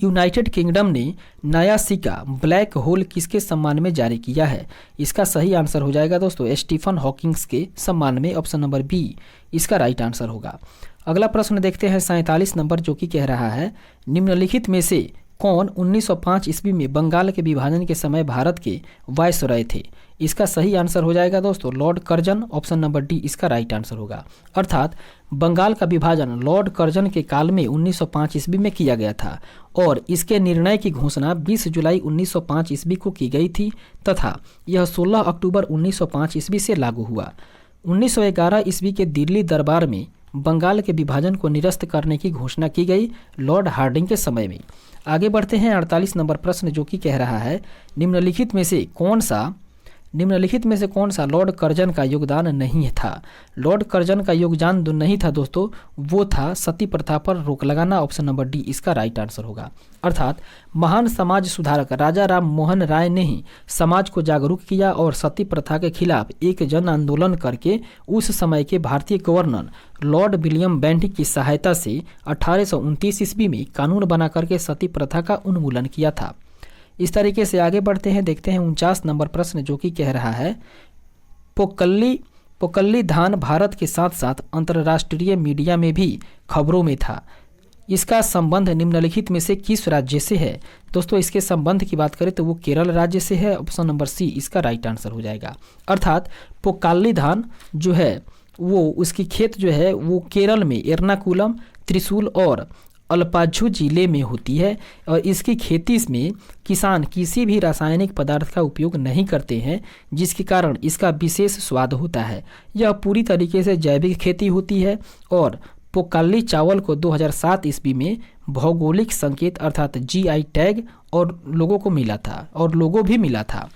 यूनाइटेड किंगडम ने नया सिक्का ब्लैक होल किसके सम्मान में जारी किया है। इसका सही आंसर हो जाएगा दोस्तों स्टीफन हॉकिंग्स के सम्मान में। ऑप्शन नंबर बी इसका राइट आंसर होगा। अगला प्रश्न देखते हैं 47 नंबर, जो कि कह रहा है निम्नलिखित में से कौन 1905 ईस्वी में बंगाल के विभाजन के समय भारत के वायसरॉय थे। इसका सही आंसर हो जाएगा दोस्तों Lord Curzon. Option number D इसका राइट आंसर होगा। अर्थात बंगाल का विभाजन लॉर्ड कर्जन के काल में 1905 ईस्वी में किया गया था और इसके निर्णय की घोषणा 20 जुलाई 1905 ईस्वी को की गई थी तथा यह 16 अक्टूबर 1905 ईस्वी से लागू हुआ। 1911 ईस्वी के दिल्ली दरबार में बंगाल के विभाजन को निरस्त करने की घोषणा की गई लॉर्ड हार्डिंग के समय में। आगे बढ़ते हैं 48 नंबर प्रश्न, जो कि कह रहा है निम्नलिखित में से कौन सा लॉर्ड कर्जन का योगदान नहीं था। लॉर्ड कर्जन का योगदान जो नहीं था दोस्तों वो था सती प्रथा पर रोक लगाना। ऑप्शन नंबर डी इसका राइट आंसर होगा। अर्थात महान समाज सुधारक राजा राम मोहन राय ने ही समाज को जागरूक किया और सती प्रथा के खिलाफ एक जन आंदोलन करके उस समय के भारतीय गवर्नर लॉर्ड विलियम बेंटिक की सहायता से 1829 ईस्वी में कानून बना करके सती प्रथा का उन्मूलन किया था। इस तरीके से आगे बढ़ते हैं, देखते हैं 49 नंबर प्रश्न, जो कि कह रहा है पोकल्ली धान भारत के साथ साथ अंतर्राष्ट्रीय मीडिया में भी खबरों में था। इसका संबंध निम्नलिखित में से किस राज्य से है। दोस्तों इसके संबंध की बात करें तो वो केरल राज्य से है। ऑप्शन नंबर सी इसका राइट आंसर हो जाएगा। अर्थात पोकाली धान जो है वो उसकी खेत जो है वो केरल में एर्नाकुलम, त्रिशूल और अल्पाझु जिले में होती है और इसकी खेती में किसान किसी भी रासायनिक पदार्थ का उपयोग नहीं करते हैं, जिसके कारण इसका विशेष स्वाद होता है। यह पूरी तरीके से जैविक खेती होती है और पोकाली चावल को 2007 ईस्वी में भौगोलिक संकेत अर्थात GI टैग और लोगो भी मिला था।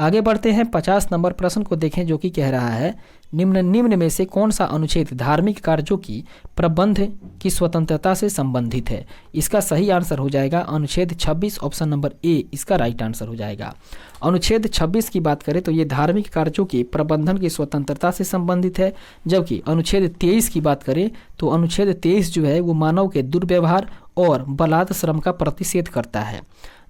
आगे बढ़ते हैं 50 नंबर प्रश्न को देखें, जो कि कह रहा है निम्न में से कौन सा अनुच्छेद धार्मिक कार्यों की प्रबंध की स्वतंत्रता से संबंधित है। इसका सही आंसर हो जाएगा अनुच्छेद 26। ऑप्शन नंबर ए इसका राइट आंसर हो जाएगा। अनुच्छेद 26 की बात करें तो ये धार्मिक कार्यों के प्रबंधन की स्वतंत्रता से संबंधित है, जबकि अनुच्छेद 23 की बात करें तो अनुच्छेद 23 जो है वो मानव के दुर्व्यवहार और बलात् श्रम का प्रतिषेध करता है,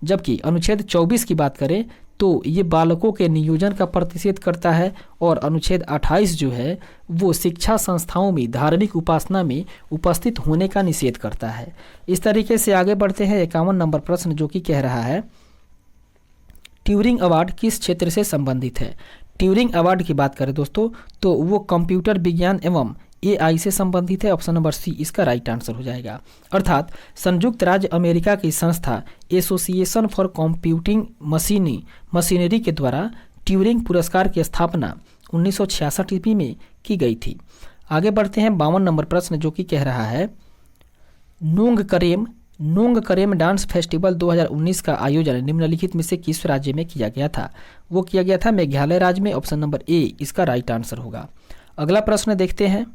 जबकि अनुच्छेद 24 की बात करें तो ये बालकों के नियोजन का प्रतिषेध करता है और अनुच्छेद 28 जो है वो शिक्षा संस्थाओं में धार्मिक उपासना में उपस्थित होने का निषेध करता है। इस तरीके से आगे बढ़ते हैं 51 नंबर प्रश्न, जो कि कह रहा है ट्यूरिंग अवार्ड किस क्षेत्र से संबंधित है। ट्यूरिंग अवार्ड की बात करें दोस्तों तो वो कंप्यूटर विज्ञान एवं AI से संबंधित है। ऑप्शन नंबर सी इसका राइट आंसर हो जाएगा। अर्थात संयुक्त राज्य अमेरिका की संस्था एसोसिएशन फॉर कंप्यूटिंग मशीनरी के द्वारा ट्यूरिंग पुरस्कार की स्थापना 1966 ईस्वी में की गई थी। आगे बढ़ते हैं 52 नंबर प्रश्न, जो कि कह रहा है नोंग करेम डांस फेस्टिवल 2019 का आयोजन निम्नलिखित में से किस राज्य में किया गया था। वो किया गया था मेघालय राज्य में। ऑप्शन नंबर ए इसका राइट आंसर होगा। अगला प्रश्न देखते हैं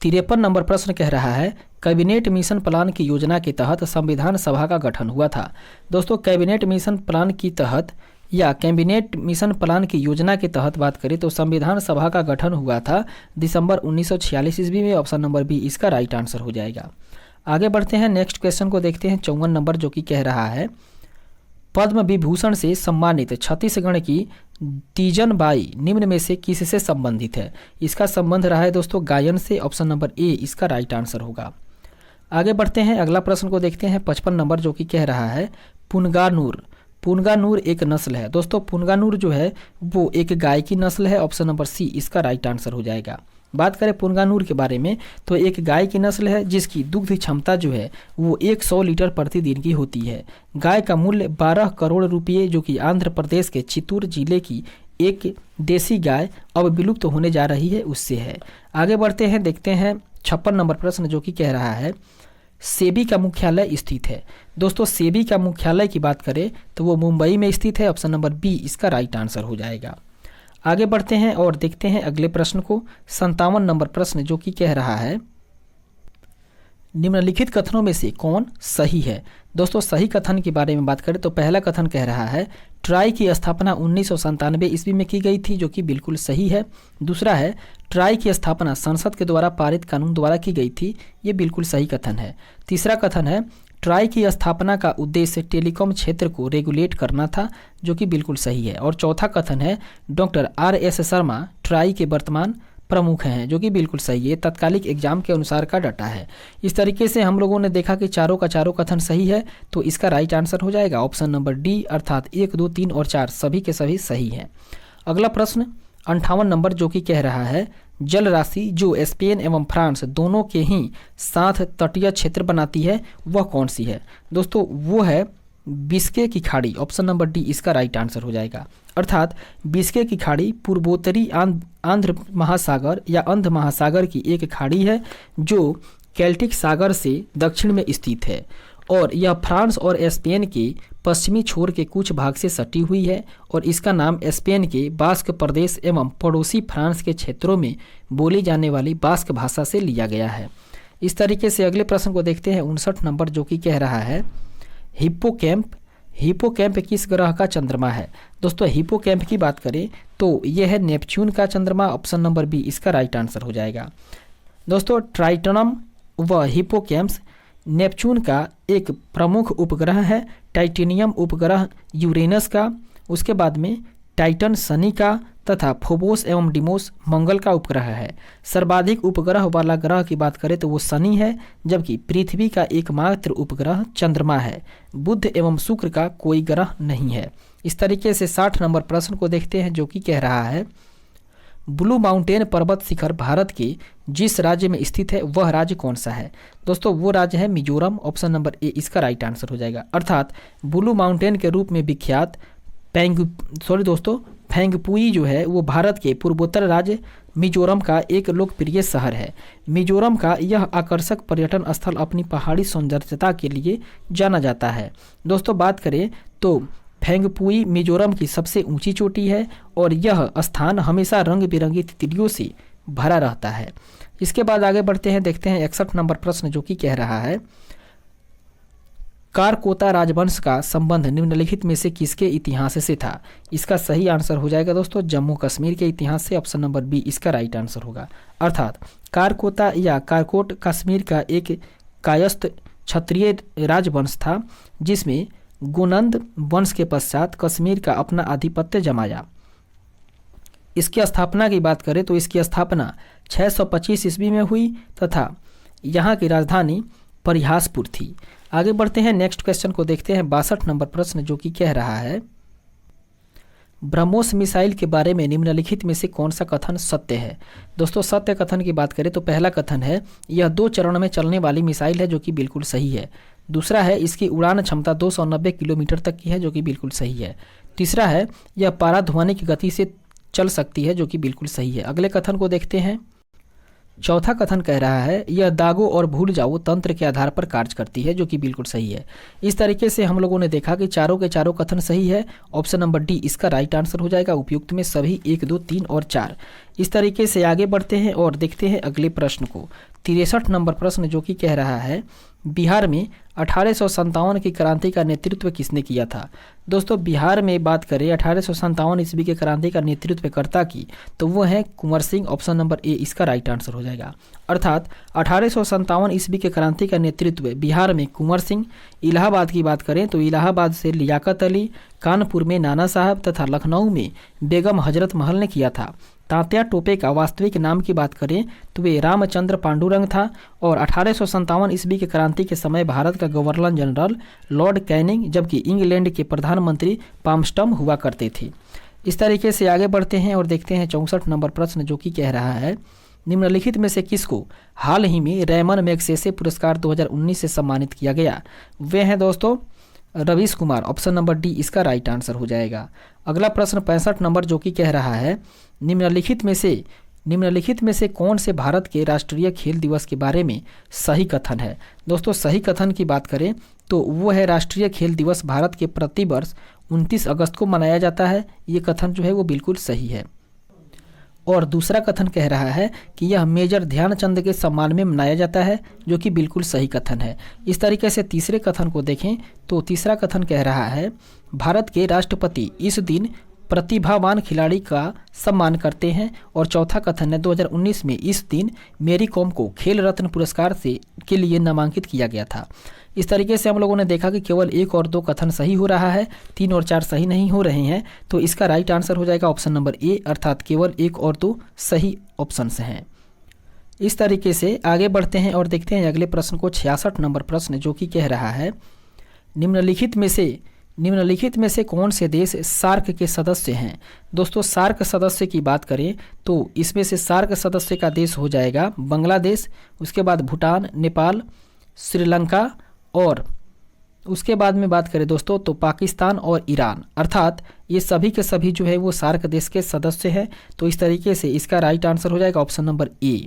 53 नंबर प्रश्न कह रहा है कैबिनेट मिशन प्लान की योजना के तहत संविधान सभा का गठन हुआ था। दोस्तों कैबिनेट मिशन प्लान की तहत या कैबिनेट मिशन प्लान की योजना के तहत बात करें तो संविधान सभा का गठन हुआ था दिसंबर 1946 ईस्वी में। ऑप्शन नंबर बी इसका राइट आंसर हो जाएगा। आगे बढ़ते हैं नेक्स्ट क्वेश्चन को देखते हैं 54 नंबर, जो कि कह रहा है पद्म विभूषण से सम्मानित छत्तीसगढ़ की तीजन बाई निम्न में से किससे संबंधित है। इसका संबंध रहा है दोस्तों गायन से। ऑप्शन नंबर ए इसका राइट आंसर होगा। आगे बढ़ते हैं अगला प्रश्न को देखते हैं 55 नंबर, जो कि कह रहा है पुनगानूर एक नस्ल है। दोस्तों पुनगानूर जो है वो एक गाय की नस्ल है। ऑप्शन नंबर सी इसका राइट आंसर हो जाएगा। बात करें पुंगानूर के बारे में तो एक गाय की नस्ल है जिसकी दुग्ध क्षमता जो है वो 100 लीटर प्रतिदिन की होती है। गाय का मूल्य 12 करोड़ रुपये, जो कि आंध्र प्रदेश के चित्तूर जिले की एक देसी गाय अब विलुप्त होने जा रही है उससे है। आगे बढ़ते हैं, देखते हैं 56 नंबर प्रश्न जो कि कह रहा है सेबी का मुख्यालय स्थित है। दोस्तों सेबी का मुख्यालय की बात करें तो वो मुंबई में स्थित है। ऑप्शन नंबर बी इसका राइट आंसर हो जाएगा। आगे बढ़ते हैं और देखते हैं अगले प्रश्न को, 57 नंबर प्रश्न जो कि कह रहा है निम्नलिखित कथनों में से कौन सही है। दोस्तों सही कथन के बारे में बात करें तो पहला कथन कह रहा है ट्राई की स्थापना 1997 ईस्वी में की गई थी, जो कि बिल्कुल सही है। दूसरा है ट्राई की स्थापना संसद के द्वारा पारित कानून द्वारा की गई थी, ये बिल्कुल सही कथन है। तीसरा कथन है ट्राई की स्थापना का उद्देश्य टेलीकॉम क्षेत्र को रेगुलेट करना था, जो कि बिल्कुल सही है। और चौथा कथन है डॉक्टर RS शर्मा ट्राई के वर्तमान प्रमुख हैं, जो कि बिल्कुल सही है। तत्कालिक एग्जाम के अनुसार का डाटा है। इस तरीके से हम लोगों ने देखा कि चारों का चारों कथन सही है, तो इसका राइट आंसर हो जाएगा ऑप्शन नंबर डी, अर्थात 1, 2, 3 और 4 सभी के सभी सही हैं। अगला प्रश्न 58 नंबर जो कि कह रहा है जल राशि जो स्पेन एवं फ्रांस दोनों के ही साथ तटीय क्षेत्र बनाती है वह कौन सी है। दोस्तों वो है बिस्के की खाड़ी। ऑप्शन नंबर डी इसका राइट आंसर हो जाएगा। अर्थात बिस्के की खाड़ी पूर्वोत्तरी आंध्र महासागर या अंध महासागर की एक खाड़ी है जो केल्टिक सागर से दक्षिण में स्थित है और यह फ्रांस और स्पेन के पश्चिमी छोर के कुछ भाग से सटी हुई है और इसका नाम स्पेन के बास्क प्रदेश एवं पड़ोसी फ्रांस के क्षेत्रों में बोली जाने वाली बास्क भाषा से लिया गया है। इस तरीके से अगले प्रश्न को देखते हैं 59 नंबर जो कि कह रहा है हिप्पोकैम्प किस ग्रह का चंद्रमा है। दोस्तों हिप्पोकैम्प की बात करें तो यह है नेपच्यून का चंद्रमा। ऑप्शन नंबर बी इसका राइट आंसर हो जाएगा। दोस्तों ट्राइटनम व हिप्पोकैम्प्स नेपच्यून का एक प्रमुख उपग्रह है। टाइटेनियम उपग्रह यूरेनस का, उसके बाद में टाइटन शनि का तथा फोबोस एवं डिमोस मंगल का उपग्रह है। सर्वाधिक उपग्रह वाला ग्रह की बात करें तो वो शनि है, जबकि पृथ्वी का एकमात्र उपग्रह चंद्रमा है। बुध एवं शुक्र का कोई ग्रह नहीं है। इस तरीके से 60 नंबर प्रश्न को देखते हैं जो कि कह रहा है ब्लू माउंटेन पर्वत शिखर भारत के जिस राज्य में स्थित है वह राज्य कौन सा है। दोस्तों वो राज्य है मिजोरम। ऑप्शन नंबर ए इसका राइट आंसर हो जाएगा। अर्थात ब्लू माउंटेन के रूप में विख्यात फैंगपुई जो है वो भारत के पूर्वोत्तर राज्य मिजोरम का एक लोकप्रिय शहर है। मिजोरम का यह आकर्षक पर्यटन स्थल अपनी पहाड़ी सौंदर्यता के लिए जाना जाता है। दोस्तों बात करें तो फैंगपुई मिजोरम की सबसे ऊंची चोटी है और यह स्थान हमेशा रंग बिरंगी तितलियों से भरा रहता है। इसके बाद आगे बढ़ते हैं, देखते हैं 61 नंबर प्रश्न जो कि कह रहा है कारकोता राजवंश का संबंध निम्नलिखित में से किसके इतिहास से था। इसका सही आंसर हो जाएगा दोस्तों जम्मू कश्मीर के इतिहास से। ऑप्शन नंबर बी इसका राइट आंसर होगा। अर्थात कारकोता या कारकोट कश्मीर का एक कायस्थ क्षत्रिय राजवंश था जिसमें गुनंद वंश के पश्चात कश्मीर का अपना आधिपत्य जमाया। इसकी स्थापना की बात करें तो इसकी स्थापना 625 ईस्वी में हुई तथा यहाँ की राजधानी परिहासपुर थी। आगे बढ़ते हैं, नेक्स्ट क्वेश्चन को देखते हैं 62 नंबर प्रश्न जो कि कह रहा है ब्रह्मोस मिसाइल के बारे में निम्नलिखित में से कौन सा कथन सत्य है। दोस्तों सत्य कथन की बात करें तो पहला कथन है यह 2 चरण में चलने वाली मिसाइल है, जो कि बिल्कुल सही है। दूसरा है इसकी उड़ान क्षमता 290 किलोमीटर तक की है, जो कि बिल्कुल सही है। तीसरा है यह पाराध्वनिक गति से चल सकती है, जो कि बिल्कुल सही है। अगले कथन को देखते हैं। चौथा कथन कह रहा है यह दागो और भूल जाओ तंत्र के आधार पर कार्य करती है, जो कि बिल्कुल सही है। इस तरीके से हम लोगों ने देखा कि चारों के चारों कथन सही है। ऑप्शन नंबर डी इसका राइट आंसर हो जाएगा। उपयुक्त में सभी 1, 2, 3 और 4। इस तरीके से आगे बढ़ते हैं और देखते हैं अगले प्रश्न को। 63 नंबर प्रश्न जो कि कह रहा है बिहार में 1857 की क्रांति का नेतृत्व किसने किया था। दोस्तों बिहार में बात करें 1857 ईस्वी के क्रांति का नेतृत्वकर्ता की तो वो है Kunwar Singh. Option number A इसका राइट आंसर हो जाएगा। अर्थात 1857 ईस्वी के क्रांति का नेतृत्व बिहार में कुंवर सिंह। इलाहाबाद की बात करें तो इलाहाबाद से लियाकत अली, कानपुर में नाना साहब तथा लखनऊ में बेगम हजरत महल ने किया था। तात्या टोपे का वास्तविक नाम की बात करें तो वे रामचंद्र पांडुरंग था और 1857 ईस्वी के क्रांति के समय भारत का गवर्नर जनरल लॉर्ड कैनिंग जबकि इंग्लैंड के प्रधानमंत्री पामस्टम हुआ करते थे। इस तरीके से आगे बढ़ते हैं और देखते हैं 64 नंबर प्रश्न जो कि कह रहा है निम्नलिखित में से किसको हाल ही में रैमन मैग्सेसे पुरस्कार 2019 से सम्मानित किया गया? वे हैं दोस्तों Ravish Kumar. Option number D इसका राइट आंसर हो जाएगा। अगला प्रश्न 65 नंबर जो कि कह रहा है निम्नलिखित में से कौन से भारत के राष्ट्रीय खेल दिवस के बारे में सही कथन है? दोस्तों सही कथन की बात करें तो वो है राष्ट्रीय खेल दिवस भारत के प्रतिवर्ष 29 अगस्त को मनाया जाता है। ये कथन जो है वो बिल्कुल सही है। और दूसरा कथन कह रहा है कि यह मेजर ध्यानचंद के सम्मान में मनाया जाता है, जो कि बिल्कुल सही कथन है। इस तरीके से तीसरे कथन को देखें तो तीसरा कथन कह रहा है भारत के राष्ट्रपति इस दिन प्रतिभावान खिलाड़ी का सम्मान करते हैं। और चौथा कथन है 2019 में इस दिन मेरी कॉम को खेल रत्न पुरस्कार के लिए नामांकित किया गया था। इस तरीके से हम लोगों ने देखा कि केवल 1 और 2 कथन सही हो रहा है, 3 और 4 सही नहीं हो रहे हैं। तो इसका राइट आंसर हो जाएगा ऑप्शन नंबर ए, अर्थात केवल 1 और 2 सही ऑप्शंस हैं। इस तरीके से आगे बढ़ते हैं और देखते हैं अगले प्रश्न को। 66 नंबर प्रश्न जो कि कह रहा है निम्नलिखित में से कौन से देश सार्क के सदस्य हैं? दोस्तों सार्क सदस्य की बात करें तो इसमें से सार्क सदस्य का देश हो जाएगा बांग्लादेश, उसके बाद भूटान, नेपाल, श्रीलंका और उसके बाद में बात करें दोस्तों तो पाकिस्तान और ईरान, अर्थात ये सभी के सभी जो है वो सार्क देश के सदस्य हैं। तो इस तरीके से इसका राइट आंसर हो जाएगा ऑप्शन नंबर ए।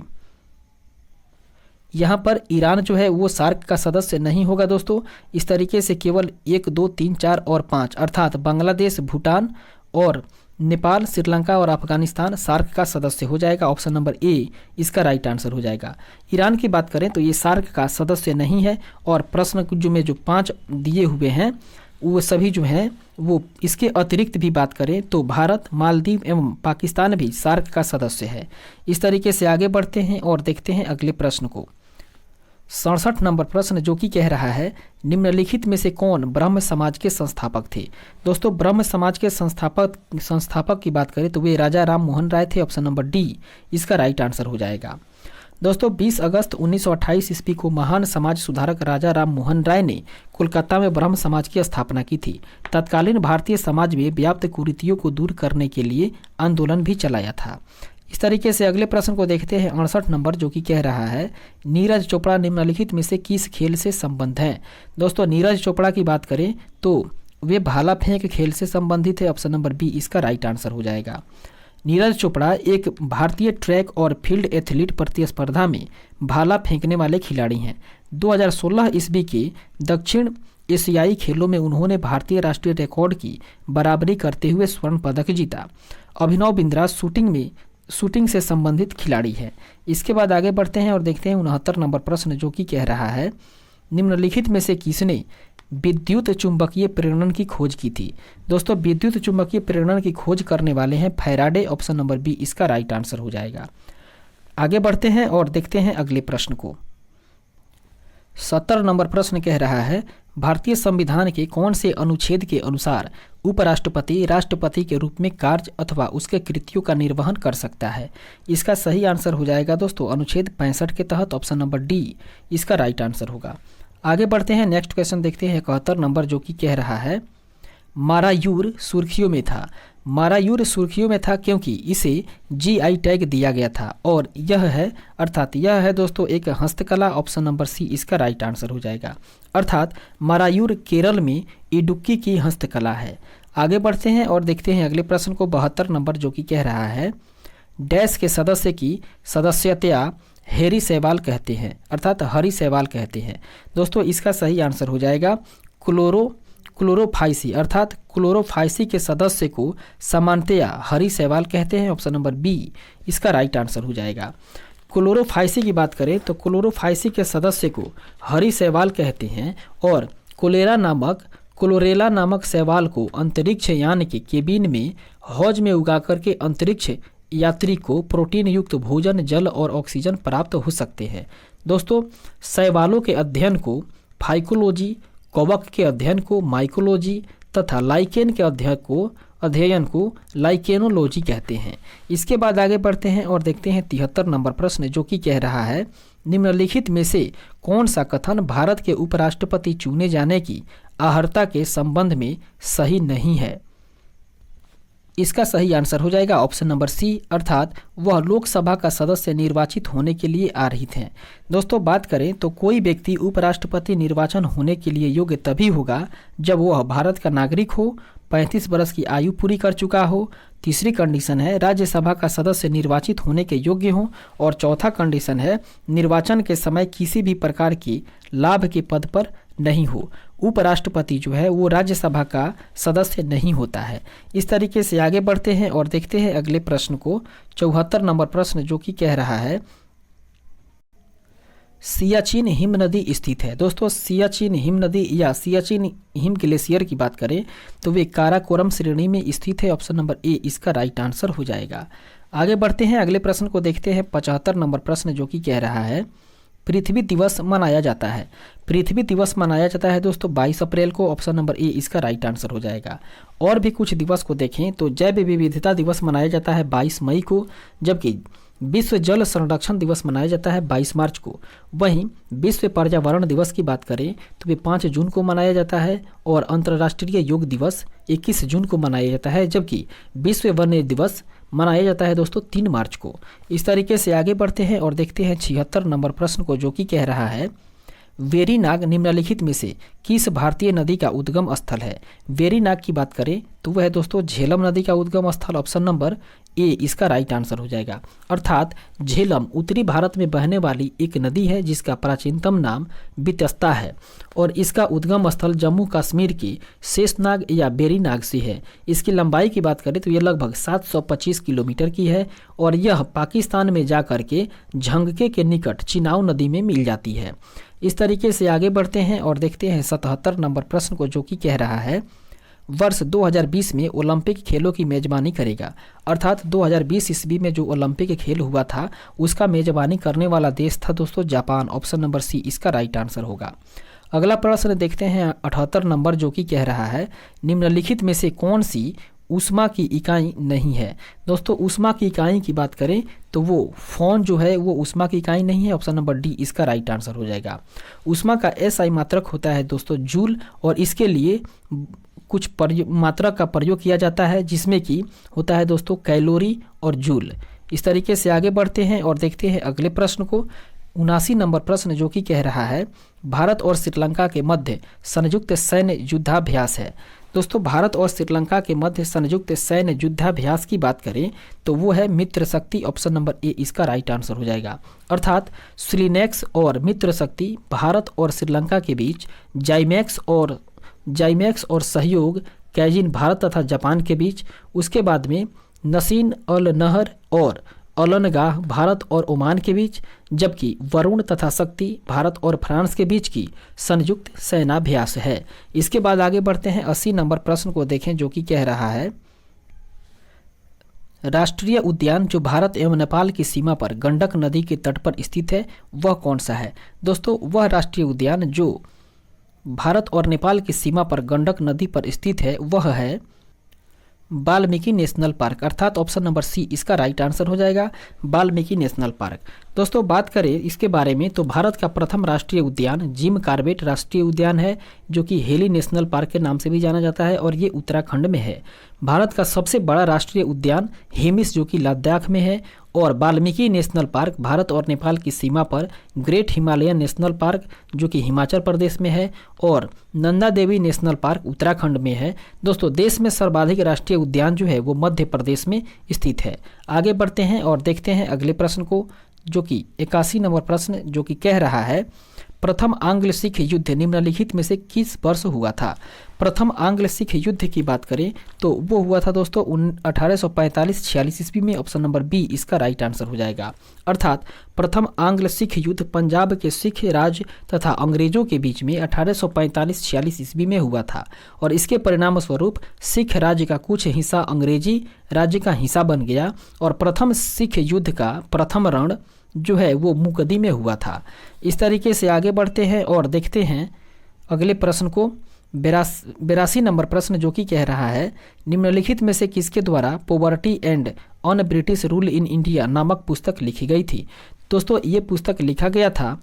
यहाँ पर ईरान जो है वो सार्क का सदस्य नहीं होगा दोस्तों। इस तरीके से केवल 1, 2, 3, 4 और 5 अर्थात बांग्लादेश, भूटान और नेपाल, श्रीलंका और अफगानिस्तान सार्क का सदस्य हो जाएगा। ऑप्शन नंबर ए इसका राइट आंसर हो जाएगा। ईरान की बात करें तो ये सार्क का सदस्य नहीं है। और प्रश्न जो 5 दिए हुए हैं वो सभी जो हैं वो इसके अतिरिक्त भी बात करें तो भारत, मालदीव एवं पाकिस्तान भी सार्क का सदस्य है। इस तरीके से आगे बढ़ते हैं और देखते हैं अगले प्रश्न को। 67 नंबर प्रश्न जो कि कह रहा है निम्नलिखित में से कौन ब्रह्म समाज के संस्थापक थे? दोस्तों ब्रह्म समाज के संस्थापक की बात करें तो वे राजा राम मोहन राय थे। ऑप्शन नंबर डी इसका राइट आंसर हो जाएगा। दोस्तों 20 अगस्त 1928 ईस्वी को महान समाज सुधारक राजा राम मोहन राय ने कोलकाता में ब्रह्म समाज की स्थापना की थी। तत्कालीन भारतीय समाज में व्याप्त कुरीतियों को दूर करने के लिए आंदोलन भी चलाया था। इस तरीके से अगले प्रश्न को देखते हैं 68 नंबर जो कि कह रहा है नीरज चोपड़ा निम्नलिखित में से किस खेल से संबंध है? दोस्तों नीरज चोपड़ा की बात करें तो वे भाला फेंक खेल से संबंधित है। ऑप्शन नंबर बी इसका राइट आंसर हो जाएगा। नीरज चोपड़ा एक भारतीय ट्रैक और फील्ड एथलीट प्रतिस्पर्धा में भाला फेंकने वाले खिलाड़ी हैं। 2016 ईस्वी के दक्षिण एशियाई खेलों में उन्होंने भारतीय राष्ट्रीय रिकॉर्ड की बराबरी करते हुए स्वर्ण पदक जीता। अभिनव बिंद्रा शूटिंग से संबंधित खिलाड़ी है। इसके बाद आगे बढ़ते हैं और देखते हैं 69 नंबर प्रश्न जो कि कह रहा है निम्नलिखित में से किसने विद्युत चुंबकीय प्रेरणन की खोज की थी? दोस्तों विद्युत चुंबकीय प्रेरणन की खोज करने वाले हैं फैराडे। ऑप्शन नंबर बी इसका राइट आंसर हो जाएगा। आगे बढ़ते हैं और देखते हैं अगले प्रश्न को। 70 नंबर प्रश्न कह रहा है भारतीय संविधान के कौन से अनुच्छेद के अनुसार उपराष्ट्रपति राष्ट्रपति के रूप में कार्य अथवा उसके कृत्यों का निर्वहन कर सकता है? इसका सही आंसर हो जाएगा दोस्तों अनुच्छेद 65 के तहत। ऑप्शन नंबर डी इसका राइट आंसर होगा। आगे बढ़ते हैं नेक्स्ट क्वेश्चन देखते हैं 71 नंबर जो कि कह रहा है मारायूर सुर्खियों में था। मारायूर सुर्खियों में था क्योंकि इसे जीआई टैग दिया गया था और यह है दोस्तों एक हस्तकला। ऑप्शन नंबर सी इसका राइट आंसर हो जाएगा। अर्थात मारायूर केरल में इडुक्की की हस्तकला है। आगे बढ़ते हैं और देखते हैं अगले प्रश्न को। 72 नंबर जो कि कह रहा है डैश के सदस्य की सदस्यता हैरी सहवाल कहते हैं, अर्थात हरी सहवाल कहते हैं। दोस्तों इसका सही आंसर हो जाएगा क्लोरोफाइसी, अर्थात क्लोरोफाइसी के सदस्य को सामान्यतया हरी सहवाल कहते हैं। ऑप्शन नंबर बी इसका राइट आंसर हो जाएगा। क्लोरोफाइसी की बात करें तो क्लोरोफाइसी के सदस्य को हरी सहवाल कहते हैं और क्लोरेला नामक शैवाल को अंतरिक्ष यान के केबिन में हौज में उगा करके अंतरिक्ष यात्री को प्रोटीन युक्त भोजन, जल और ऑक्सीजन प्राप्त हो सकते हैं। दोस्तों शैवालों के अध्ययन को फाइकोलॉजी, कवक के अध्ययन को माइकोलॉजी तथा लाइकेन के अध्ययन को लाइकेनोलॉजी कहते हैं। इसके बाद आगे बढ़ते हैं और देखते हैं 73 नंबर प्रश्न जो कि कह रहा है निम्नलिखित में से कौन सा कथन भारत के उपराष्ट्रपति चुने जाने की अर्हता के संबंध में सही नहीं है? इसका सही आंसर हो जाएगा ऑप्शन नंबर सी, अर्थात वह लोकसभा का सदस्य निर्वाचित होने के लिए आरहित हैं। दोस्तों बात करें तो कोई व्यक्ति उपराष्ट्रपति निर्वाचन होने के लिए योग्य तभी होगा जब वह भारत का नागरिक हो, 35 वर्ष की आयु पूरी कर चुका हो। तीसरी कंडीशन है राज्यसभा का सदस्य निर्वाचित होने के योग्य हो, और चौथा कंडीशन है निर्वाचन के समय किसी भी प्रकार की लाभ के पद पर नहीं हो। उपराष्ट्रपति जो है वो राज्यसभा का सदस्य नहीं होता है। इस तरीके से आगे बढ़ते हैं और देखते हैं अगले प्रश्न को। 74 नंबर प्रश्न जो कि कह रहा है सियाचिन हिम नदी स्थित है। दोस्तों सियाचिन हिम नदी या सियाचिन हिम ग्लेशियर की बात करें तो वे काराकोरम श्रेणी में स्थित है। ऑप्शन नंबर ए इसका राइट आंसर हो जाएगा। आगे बढ़ते हैं अगले प्रश्न को देखते हैं। 75 नंबर प्रश्न जो कि कह रहा है पृथ्वी दिवस मनाया जाता है। पृथ्वी दिवस मनाया जाता है दोस्तों 22 अप्रैल को। ऑप्शन नंबर ए इसका राइट आंसर हो जाएगा। और भी कुछ दिवस को देखें तो जैव विविधता दिवस मनाया जाता है 22 मई को, जबकि विश्व जल संरक्षण दिवस मनाया जाता है 22 मार्च को। वहीं विश्व पर्यावरण दिवस की बात करें तो वे 5 जून को मनाया जाता है, और अंतर्राष्ट्रीय योग दिवस 21 जून को मनाया जाता है, जबकि विश्व वन्य दिवस मनाया जाता है दोस्तों 3 मार्च को। इस तरीके से आगे बढ़ते हैं और देखते हैं 76 नंबर प्रश्न को जो कि कह रहा है वेरीनाग निम्नलिखित में से किस भारतीय नदी का उद्गम स्थल है। वेरीनाग की बात करें तो वह है दोस्तों झेलम नदी का उद्गम स्थल। ऑप्शन नंबर ए इसका राइट आंसर हो जाएगा। अर्थात झेलम उत्तरी भारत में बहने वाली एक नदी है जिसका प्राचीनतम नाम बितस्ता है, और इसका उद्गम स्थल जम्मू कश्मीर की शेषनाग या वेरीनाग से है। इसकी लंबाई की बात करें तो यह लगभग 725 किलोमीटर की है, और यह पाकिस्तान में जाकर के झंगके के निकट चिनाव नदी में मिल जाती है। इस तरीके से आगे बढ़ते हैं और देखते हैं 77 नंबर प्रश्न को जो कि कह रहा है वर्ष 2020 में ओलंपिक खेलों की मेजबानी करेगा। अर्थात 2020 ईस्वी में जो ओलंपिक खेल हुआ था उसका मेजबानी करने वाला देश था दोस्तों जापान। ऑप्शन नंबर सी इसका राइट आंसर होगा। अगला प्रश्न देखते हैं 78 नंबर जो कि कह रहा है निम्नलिखित में से कौन सी ऊष्मा की इकाई नहीं है। दोस्तों ऊष्मा की इकाई की बात करें तो वो फोन जो है वो ऊष्मा की इकाई नहीं है। ऑप्शन नंबर डी इसका राइट आंसर हो जाएगा। ऊष्मा का एसआई मात्रक होता है दोस्तों जूल, और इसके लिए कुछ मात्रक का प्रयोग किया जाता है जिसमें कि होता है दोस्तों कैलोरी और जूल। इस तरीके से आगे बढ़ते हैं और देखते हैं अगले प्रश्न को। 79 नंबर प्रश्न जो कि कह रहा है भारत और श्रीलंका के मध्य संयुक्त सैन्य युद्धाभ्यास है। दोस्तों भारत और श्रीलंका के मध्य संयुक्त सैन्य युद्धाभ्यास की बात करें तो वो है मित्र शक्ति। ऑप्शन नंबर ए इसका राइट आंसर हो जाएगा। अर्थात श्रीनेक्स और मित्र शक्ति भारत और श्रीलंका के बीच, जाइमैक्स और सहयोग कैजिन भारत तथा जापान के बीच, उसके बाद में नसीन अल नहर और अलनगाह भारत और ओमान के बीच, जबकि वरुण तथा शक्ति भारत और फ्रांस के बीच की संयुक्त सेनाभ्यास है। इसके बाद आगे बढ़ते हैं 80 नंबर प्रश्न को देखें जो कि कह रहा है राष्ट्रीय उद्यान जो भारत एवं नेपाल की सीमा पर गंडक नदी के तट पर स्थित है वह कौन सा है। दोस्तों वह राष्ट्रीय उद्यान जो भारत और नेपाल की सीमा पर गंडक नदी पर स्थित है वह है वाल्मीकि नेशनल पार्क। अर्थात ऑप्शन नंबर सी इसका राइट आंसर हो जाएगा, वाल्मीकि नेशनल पार्क। दोस्तों बात करें इसके बारे में तो भारत का प्रथम राष्ट्रीय उद्यान जिम कार्बेट राष्ट्रीय उद्यान है जो कि हेली नेशनल पार्क के नाम से भी जाना जाता है, और ये उत्तराखंड में है। भारत का सबसे बड़ा राष्ट्रीय उद्यान हेमिस जो कि लद्दाख में है, और वाल्मीकि नेशनल पार्क भारत और नेपाल की सीमा पर ग्रेट हिमालयन नेशनल पार्क जो कि हिमाचल प्रदेश में है, और नंदा देवी नेशनल पार्क उत्तराखंड में है। दोस्तों देश में सर्वाधिक राष्ट्रीय उद्यान जो है वो मध्य प्रदेश में स्थित है। आगे बढ़ते हैं और देखते हैं अगले प्रश्न को जो कि 81 नंबर प्रश्न जो कि कह रहा है प्रथम आंग्ल सिख युद्ध निम्नलिखित में से किस वर्ष हुआ था। प्रथम आंग्ल सिख युद्ध की बात करें तो वो हुआ था दोस्तों 1845-46 ईस्वी में। ऑप्शन नंबर बी इसका राइट आंसर हो जाएगा। अर्थात प्रथम आंग्ल सिख युद्ध पंजाब के सिख राज तथा अंग्रेजों के बीच में 1845-46 ईस्वी में हुआ था, और इसके परिणाम स्वरूप सिख राज्य का कुछ हिस्सा अंग्रेजी राज्य का हिस्सा बन गया, और प्रथम सिख युद्ध का प्रथम रण जो है वो मुकदी में हुआ था। इस तरीके से आगे बढ़ते हैं और देखते हैं अगले प्रश्न को। 82 नंबर प्रश्न जो कि कह रहा है निम्नलिखित में से किसके द्वारा poverty and on British rule in India नामक पुस्तक लिखी गई थी। दोस्तों ये पुस्तक लिखा गया था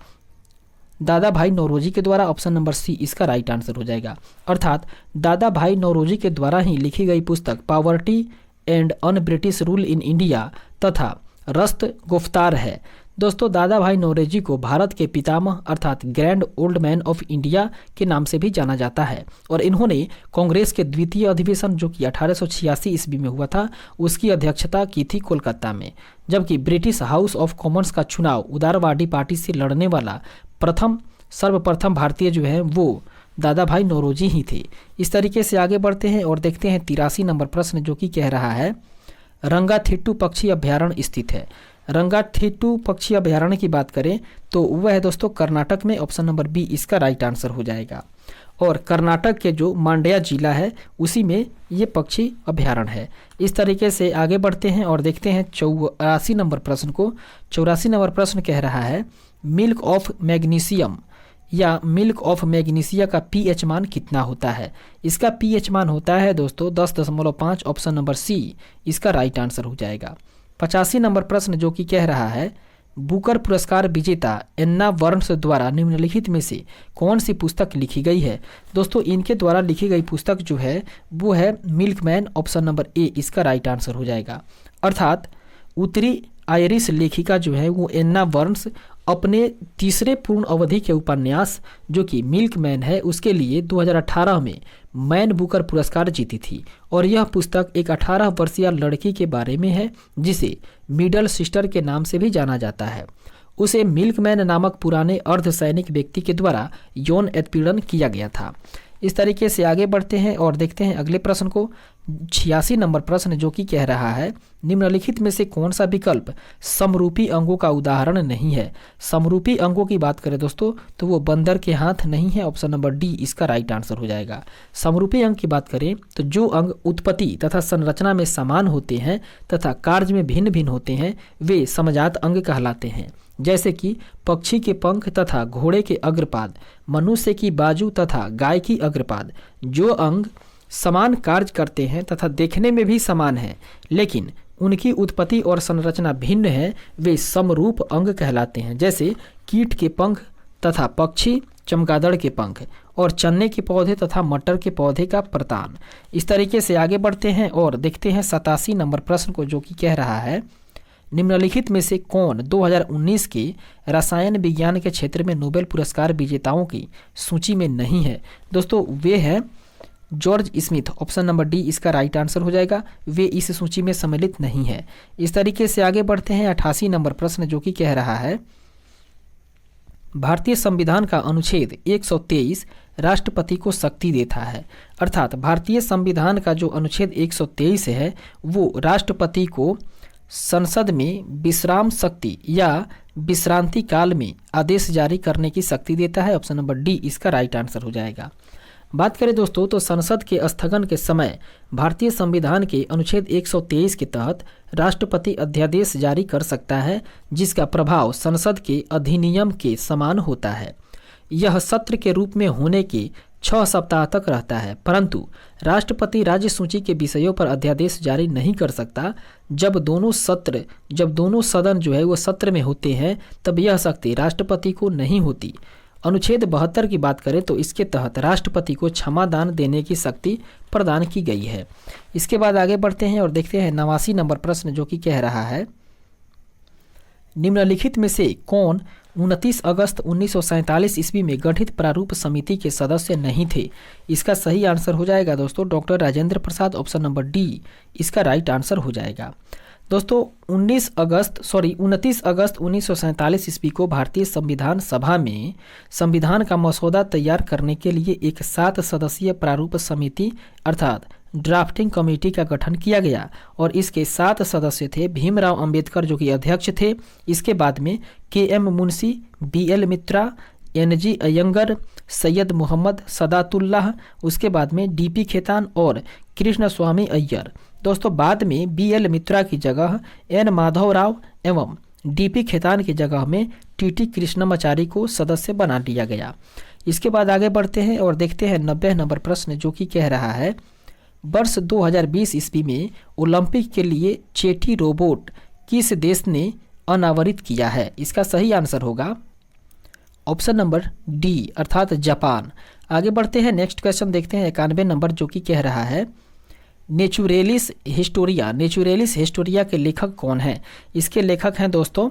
दादा भाई नौरोजी के द्वारा। ऑप्शन नंबर सी इसका राइट आंसर हो जाएगा। अर्थात दादा भाई नौरोजी के द्वारा ही लिखी गई पुस्तक poverty and un British rule in India तथा रस्त गुफ्तार है। दोस्तों दादा भाई नौरोजी को भारत के पितामह अर्थात grand old man of India के नाम से भी जाना जाता है और इन्होंने कांग्रेस के द्वितीय अधिवेशन जो कि 1886 ईस्वी में हुआ था उसकी अध्यक्षता की थी कोलकाता में, जबकि ब्रिटिश हाउस ऑफ कॉमन्स का चुनाव उदारवादी पार्टी से लड़ने वाला सर्वप्रथम भारतीय जो है वो दादा भाई नौरोजी ही थे। इस तरीके से आगे बढ़ते हैं और देखते हैं 83 नंबर प्रश्न जो कि कह रहा है रंगाथिट्टू पक्षी अभ्यारण्य स्थित है। रंगाथिट्टू पक्षी अभ्यारण्य की बात करें तो वह है दोस्तों कर्नाटक में, ऑप्शन नंबर बी इसका राइट आंसर हो जाएगा। और कर्नाटक के जो मांड्या जिला है उसी में ये पक्षी अभ्यारण्य है। इस तरीके से आगे बढ़ते हैं और देखते हैं 84 नंबर प्रश्न को। 84 नंबर प्रश्न कह रहा है मिल्क ऑफ मैग्नीशियम या मिल्क ऑफ मैग्नीशिया का पीएच मान कितना होता है। इसका पीएच मान होता है दोस्तों 10.5, ऑप्शन नंबर सी इसका राइट आंसर हो जाएगा। 85 नंबर प्रश्न जो कि कह रहा है बुकर पुरस्कार विजेता एन्ना बर्न्स द्वारा निम्नलिखित में से कौन सी पुस्तक लिखी गई है। दोस्तों इनके द्वारा लिखी गई पुस्तक जो है वो है मिल्कमैन, ऑप्शन नंबर ए इसका राइट आंसर हो जाएगा। अर्थात उत्तरी आयरिश लेखिका जो है वो एन्ना बर्न्स अपने तीसरे पूर्ण अवधि के उपन्यास जो कि मिल्कमैन है उसके लिए 2018 में मैन बुकर पुरस्कार जीती थी और यह पुस्तक एक 18 वर्षीय लड़की के बारे में है जिसे मिडल सिस्टर के नाम से भी जाना जाता है। उसे मिल्कमैन नामक पुराने अर्धसैनिक व्यक्ति के द्वारा यौन उत्पीड़न किया गया था। इस तरीके से आगे बढ़ते हैं और देखते हैं अगले प्रश्न को। 86 नंबर प्रश्न जो कि कह रहा है निम्नलिखित में से कौन सा विकल्प समरूपी अंगों का उदाहरण नहीं है। समरूपी अंगों की बात करें दोस्तों तो वो बंदर के हाथ नहीं है, ऑप्शन नंबर डी इसका राइट आंसर हो जाएगा। समरूपी अंग की बात करें तो जो अंग उत्पत्ति तथा संरचना में समान होते हैं तथा कार्य में भिन्न भिन्न होते हैं वे समजात अंग कहलाते हैं, जैसे कि पक्षी के पंख तथा घोड़े के अग्रपाद, मनुष्य की बाजू तथा गाय की अग्रपाद। जो अंग समान कार्य करते हैं तथा देखने में भी समान हैं लेकिन उनकी उत्पत्ति और संरचना भिन्न है वे समरूप अंग कहलाते हैं, जैसे कीट के पंख तथा पक्षी चमगादड़ के पंख और चने के पौधे तथा मटर के पौधे का प्रतान। इस तरीके से आगे बढ़ते हैं और देखते हैं 87 नंबर प्रश्न को जो कि कह रहा है निम्नलिखित में से कौन 2019 के रसायन विज्ञान के क्षेत्र में नोबेल पुरस्कार विजेताओं की सूची में नहीं है। दोस्तों वे है George Smith, option number D इसका राइट आंसर हो जाएगा। वे इस सूची में सम्मिलित नहीं है। इस तरीके से आगे बढ़ते हैं 88 नंबर प्रश्न जो कि कह रहा है भारतीय संविधान का अनुच्छेद 123 राष्ट्रपति को शक्ति देता है। अर्थात भारतीय संविधान का जो अनुच्छेद 123 है वो राष्ट्रपति को संसद में विश्राम शक्ति या विश्रांति काल में आदेश जारी करने की शक्ति देता है, ऑप्शन नंबर डी इसका राइट आंसर हो जाएगा। बात करें दोस्तों तो संसद के स्थगन के समय भारतीय संविधान के अनुच्छेद 123 के तहत राष्ट्रपति अध्यादेश जारी कर सकता है जिसका प्रभाव संसद के अधिनियम के समान होता है। यह सत्र के रूप में होने के 6 सप्ताह तक रहता है, परंतु राष्ट्रपति राज्य सूची के विषयों पर अध्यादेश जारी नहीं कर सकता। जब दोनों सदन जो है वो सत्र में होते हैं तब यह शक्ति राष्ट्रपति को नहीं होती। अनुच्छेद 72 की बात करें तो इसके तहत राष्ट्रपति को क्षमादान देने की शक्ति प्रदान की गई है। इसके बाद आगे बढ़ते हैं और देखते हैं 89 नंबर प्रश्न जो कि कह रहा है निम्नलिखित में से कौन 29 अगस्त 1947 ईस्वी में गठित प्रारूप समिति के सदस्य नहीं थे। इसका सही आंसर हो जाएगा दोस्तों doctor Rajendra Prasad, option number D इसका राइट आंसर हो जाएगा। दोस्तों 29 अगस्त 1947 ईस्वी को भारतीय संविधान सभा में संविधान का मसौदा तैयार करने के लिए एक 7 सदस्यीय प्रारूप समिति अर्थात ड्राफ्टिंग कमेटी का गठन किया गया और इसके 7 सदस्य थे भीमराव अंबेडकर जो कि अध्यक्ष थे। इसके बाद में के.एम. मुंशी, बी.एल. मित्रा, एन.जी. अयंगर, सैयद मोहम्मद सदातुल्लाह, उसके बाद में डी.पी. खेतान और कृष्ण स्वामी अय्यर। दोस्तों बाद में बी.एल. मित्रा की जगह एन. माधवराव एवं डी.पी. खेतान की जगह में टी.टी. कृष्णमाचारी को सदस्य बना लिया गया। इसके बाद आगे बढ़ते हैं और देखते हैं 90 नंबर प्रश्न जो कि कह रहा है वर्ष 2020 ईस्वी में ओलंपिक के लिए चेटी रोबोट किस देश ने अनावरित किया है। इसका सही आंसर होगा ऑप्शन नंबर डी अर्थात जापान। आगे बढ़ते हैं नेक्स्ट क्वेश्चन देखते हैं 91 नंबर जो कि कह रहा है नेचुरेलिस हिस्टोरिया के लेखक कौन है? इसके लेखक हैं दोस्तों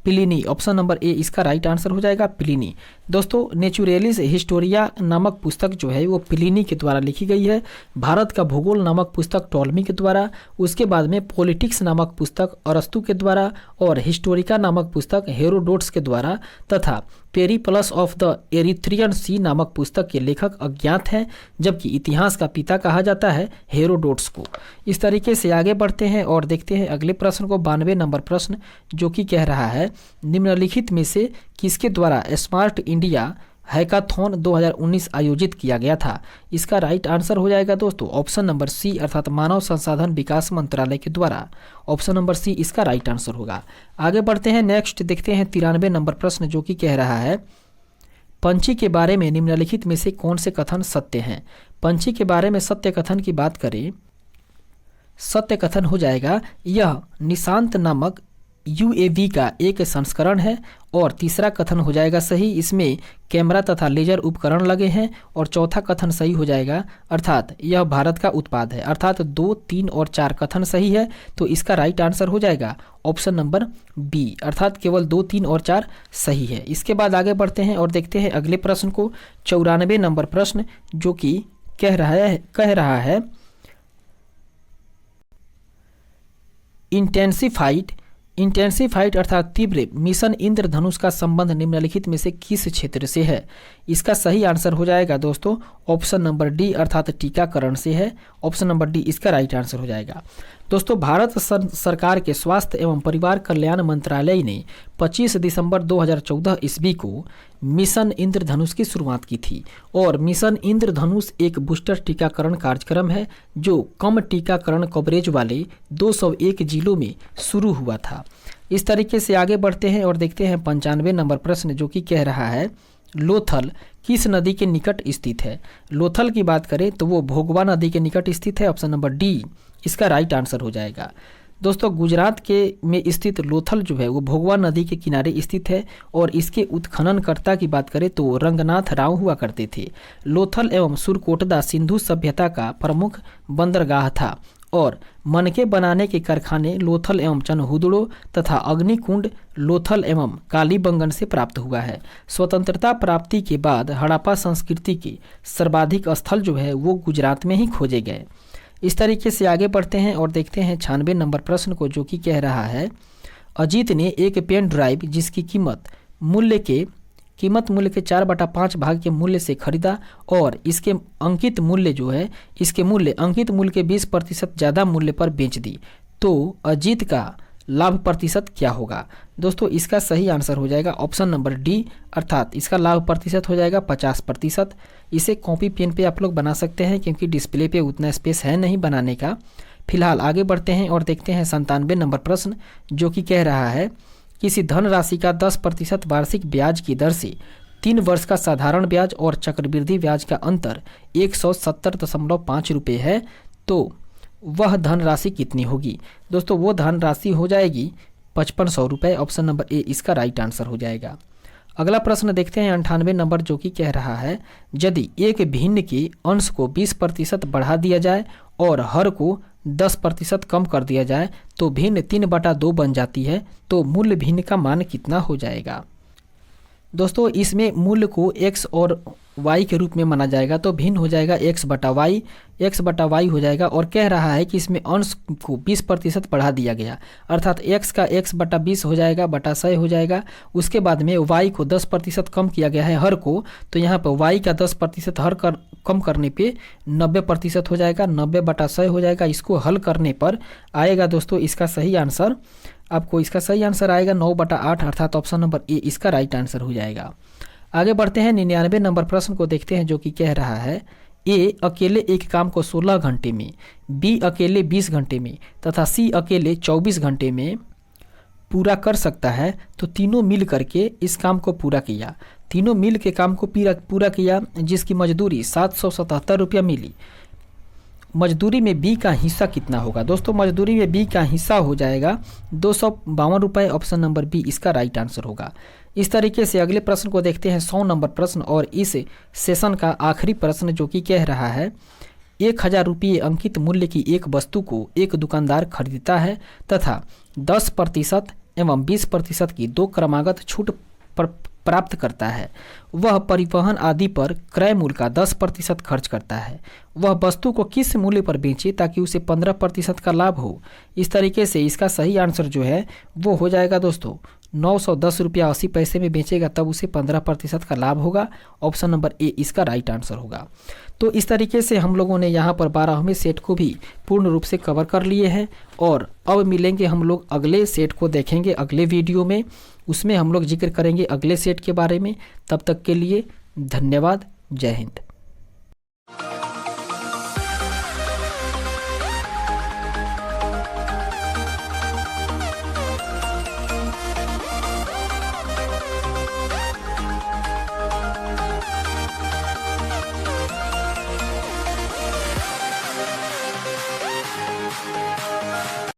प्लिनी। ऑप्शन नंबर ए इसका राइट आंसर हो जाएगा, प्लिनी। दोस्तों नेचुरेलिस हिस्टोरिया नामक पुस्तक जो है वो प्लिनी के द्वारा लिखी गई है। भारत का भूगोल नामक पुस्तक टॉलमी के द्वारा, उसके बाद में पॉलिटिक्स नामक पुस्तक अरस्तु के द्वारा, और हिस्टोरिका नामक पुस्तक हेरोडोट्स के द्वारा, तथा पेरिप्लस ऑफ द एरिथ्रियन सी नामक पुस्तक के लेखक अज्ञात हैं, जबकि इतिहास का पिता कहा जाता है हेरोडोट्स को। इस तरीके से आगे बढ़ते हैं और देखते हैं अगले प्रश्न को, 92 नंबर प्रश्न, जो कि कह रहा है निम्नलिखित में से किसके द्वारा स्मार्ट इंडिया हैकाथॉन 2019 आयोजित किया गया था? इसका राइट आंसर हो जाएगा दोस्तों ऑप्शन नंबर सी अर्थात मानव संसाधन विकास मंत्रालय के द्वारा। ऑप्शन नंबर सी इसका राइट आंसर होगा। आगे बढ़ते हैं, नेक्स्ट देखते हैं 93 नंबर प्रश्न, जो कि कह रहा है पंछी के बारे में निम्नलिखित में से कौन से कथन सत्य हैं? पंछी के बारे में सत्य कथन की बात करें, सत्य कथन हो जाएगा यह निशांत नामक यूएवी का एक संस्करण है। और तीसरा कथन हो जाएगा सही, इसमें कैमरा तथा लेजर उपकरण लगे हैं। और चौथा कथन सही हो जाएगा अर्थात यह भारत का उत्पाद है। अर्थात 2, 3 और 4 कथन सही है, तो इसका राइट आंसर हो जाएगा ऑप्शन नंबर बी अर्थात केवल 2, 3 और 4 सही है। इसके बाद आगे बढ़ते हैं और देखते हैं अगले प्रश्न को, 94 नंबर प्रश्न, जो कि कह रहा है इंटेंसिफाइड अर्थात तीव्र मिशन इंद्रधनुष का संबंध निम्नलिखित में से किस क्षेत्र से है? इसका सही आंसर हो जाएगा दोस्तों ऑप्शन नंबर डी अर्थात टीकाकरण से है। ऑप्शन नंबर डी इसका राइट आंसर हो जाएगा। दोस्तों भारत सरकार के स्वास्थ्य एवं परिवार कल्याण मंत्रालय ने 25 दिसंबर 2014 ईस्वी को मिशन इंद्रधनुष की शुरुआत की थी। और मिशन इंद्रधनुष एक बूस्टर टीकाकरण कार्यक्रम है जो कम टीकाकरण कवरेज वाले 201 जिलों में शुरू हुआ था। इस तरीके से आगे बढ़ते हैं और देखते हैं 95 नंबर प्रश्न, जो कि कह रहा है लोथल किस नदी के निकट स्थित है? लोथल की बात करें तो वो भोगवा नदी के निकट स्थित है। ऑप्शन नंबर डी इसका राइट आंसर हो जाएगा। दोस्तों गुजरात के में स्थित लोथल जो है वो भोगवा नदी के किनारे स्थित है। और इसके उत्खननकर्ता की बात करें तो रंगनाथ राव हुआ करते थे। लोथल एवं सुरकोटदा सिंधु सभ्यता का प्रमुख बंदरगाह था। और मनके बनाने के कारखाने लोथल एवं चनहुदड़ो तथा अग्निकुंड लोथल एवं कालीबंगन से प्राप्त हुआ है। स्वतंत्रता प्राप्ति के बाद हड़प्पा संस्कृति के सर्वाधिक स्थल जो है वो गुजरात में ही खोजे गए। इस तरीके से आगे बढ़ते हैं और देखते हैं 96 नंबर प्रश्न को, जो कि कह रहा है अजीत ने एक पेन ड्राइव जिसकी कीमत मूल्य के 4/5 भाग के मूल्य से खरीदा और इसके अंकित मूल्य जो है अंकित मूल्य के 20% ज़्यादा मूल्य पर बेच दी, तो अजीत का लाभ प्रतिशत क्या होगा? दोस्तों इसका सही आंसर हो जाएगा ऑप्शन नंबर डी अर्थात इसका लाभ प्रतिशत हो जाएगा 50%। इसे कॉपी पेन पे आप लोग बना सकते हैं क्योंकि डिस्प्ले पे उतना स्पेस है नहीं बनाने का। फिलहाल आगे बढ़ते हैं और देखते हैं 97 नंबर प्रश्न, जो कि कह रहा है किसी धनराशि का 10% वार्षिक ब्याज की दर से 3 वर्ष का साधारण ब्याज और चक्रवृद्धि ब्याज का अंतर 170.5 रुपये है, तो वह धनराशि कितनी होगी? दोस्तों वो धनराशि हो जाएगी 5500 रुपये। ऑप्शन नंबर ए इसका राइट आंसर हो जाएगा। अगला प्रश्न देखते हैं 98 नंबर, जो कि कह रहा है यदि एक भिन्न के अंश को 20% बढ़ा दिया जाए और हर को 10% कम कर दिया जाए तो भिन्न 3/2 बन जाती है, तो मूल्य भिन्न का मान कितना हो जाएगा? दोस्तों इसमें मूल्य को x और y के रूप में माना जाएगा, तो भिन्न हो जाएगा x/y हो जाएगा। और कह रहा है कि इसमें अंश को 20% बढ़ा दिया गया अर्थात x का x/20 हो जाएगा बटा 100 हो जाएगा। उसके बाद में y को 10% कम किया गया है हर को, तो यहाँ पर y का 10% हर कम करने पे 90% हो जाएगा, 90/100 हो जाएगा। इसको हल करने पर आएगा दोस्तों इसका सही आंसर आएगा 9/8 अर्थात ऑप्शन नंबर ए इसका राइट आंसर हो जाएगा। आगे बढ़ते हैं 99 नंबर प्रश्न को देखते हैं, जो कि कह रहा है ए अकेले एक काम को 16 घंटे में, बी अकेले 20 घंटे में तथा सी अकेले 24 घंटे में पूरा कर सकता है, तो तीनों मिल करके इस काम को पूरा किया। तीनों मिल के काम को पूरा किया जिसकी मजदूरी 777 रुपया मिली। मजदूरी में बी का हिस्सा कितना होगा? दोस्तों मजदूरी में बी का हिस्सा हो जाएगा 252 रुपये। ऑप्शन नंबर बी इसका राइट आंसर होगा। इस तरीके से अगले प्रश्न को देखते हैं 100 नंबर प्रश्न और इस सेशन का आखिरी प्रश्न, जो कि कह रहा है 1000 रुपये अंकित मूल्य की एक वस्तु को एक दुकानदार खरीदता है तथा 10% एवं 20% की 2 क्रमागत छूट प्राप्त करता है। वह परिवहन आदि पर क्रय मूल्य का 10% खर्च करता है। वह वस्तु को किस मूल्य पर बेचे ताकि उसे 15% का लाभ हो। इस तरीके से इसका सही आंसर जो है वो हो जाएगा दोस्तों 910 रुपया 80 पैसे में बेचेगा तब उसे 15% का लाभ होगा। ऑप्शन नंबर ए इसका राइट आंसर होगा। तो इस तरीके से हम लोगों ने यहाँ पर 12वें सेट को भी पूर्ण रूप से कवर कर लिए हैं और अब मिलेंगे हम लोग अगले सेट को देखेंगे अगले वीडियो में। उसमें हम लोग जिक्र करेंगे अगले सेट के बारे में। तब तक के लिए धन्यवाद। जय हिंद।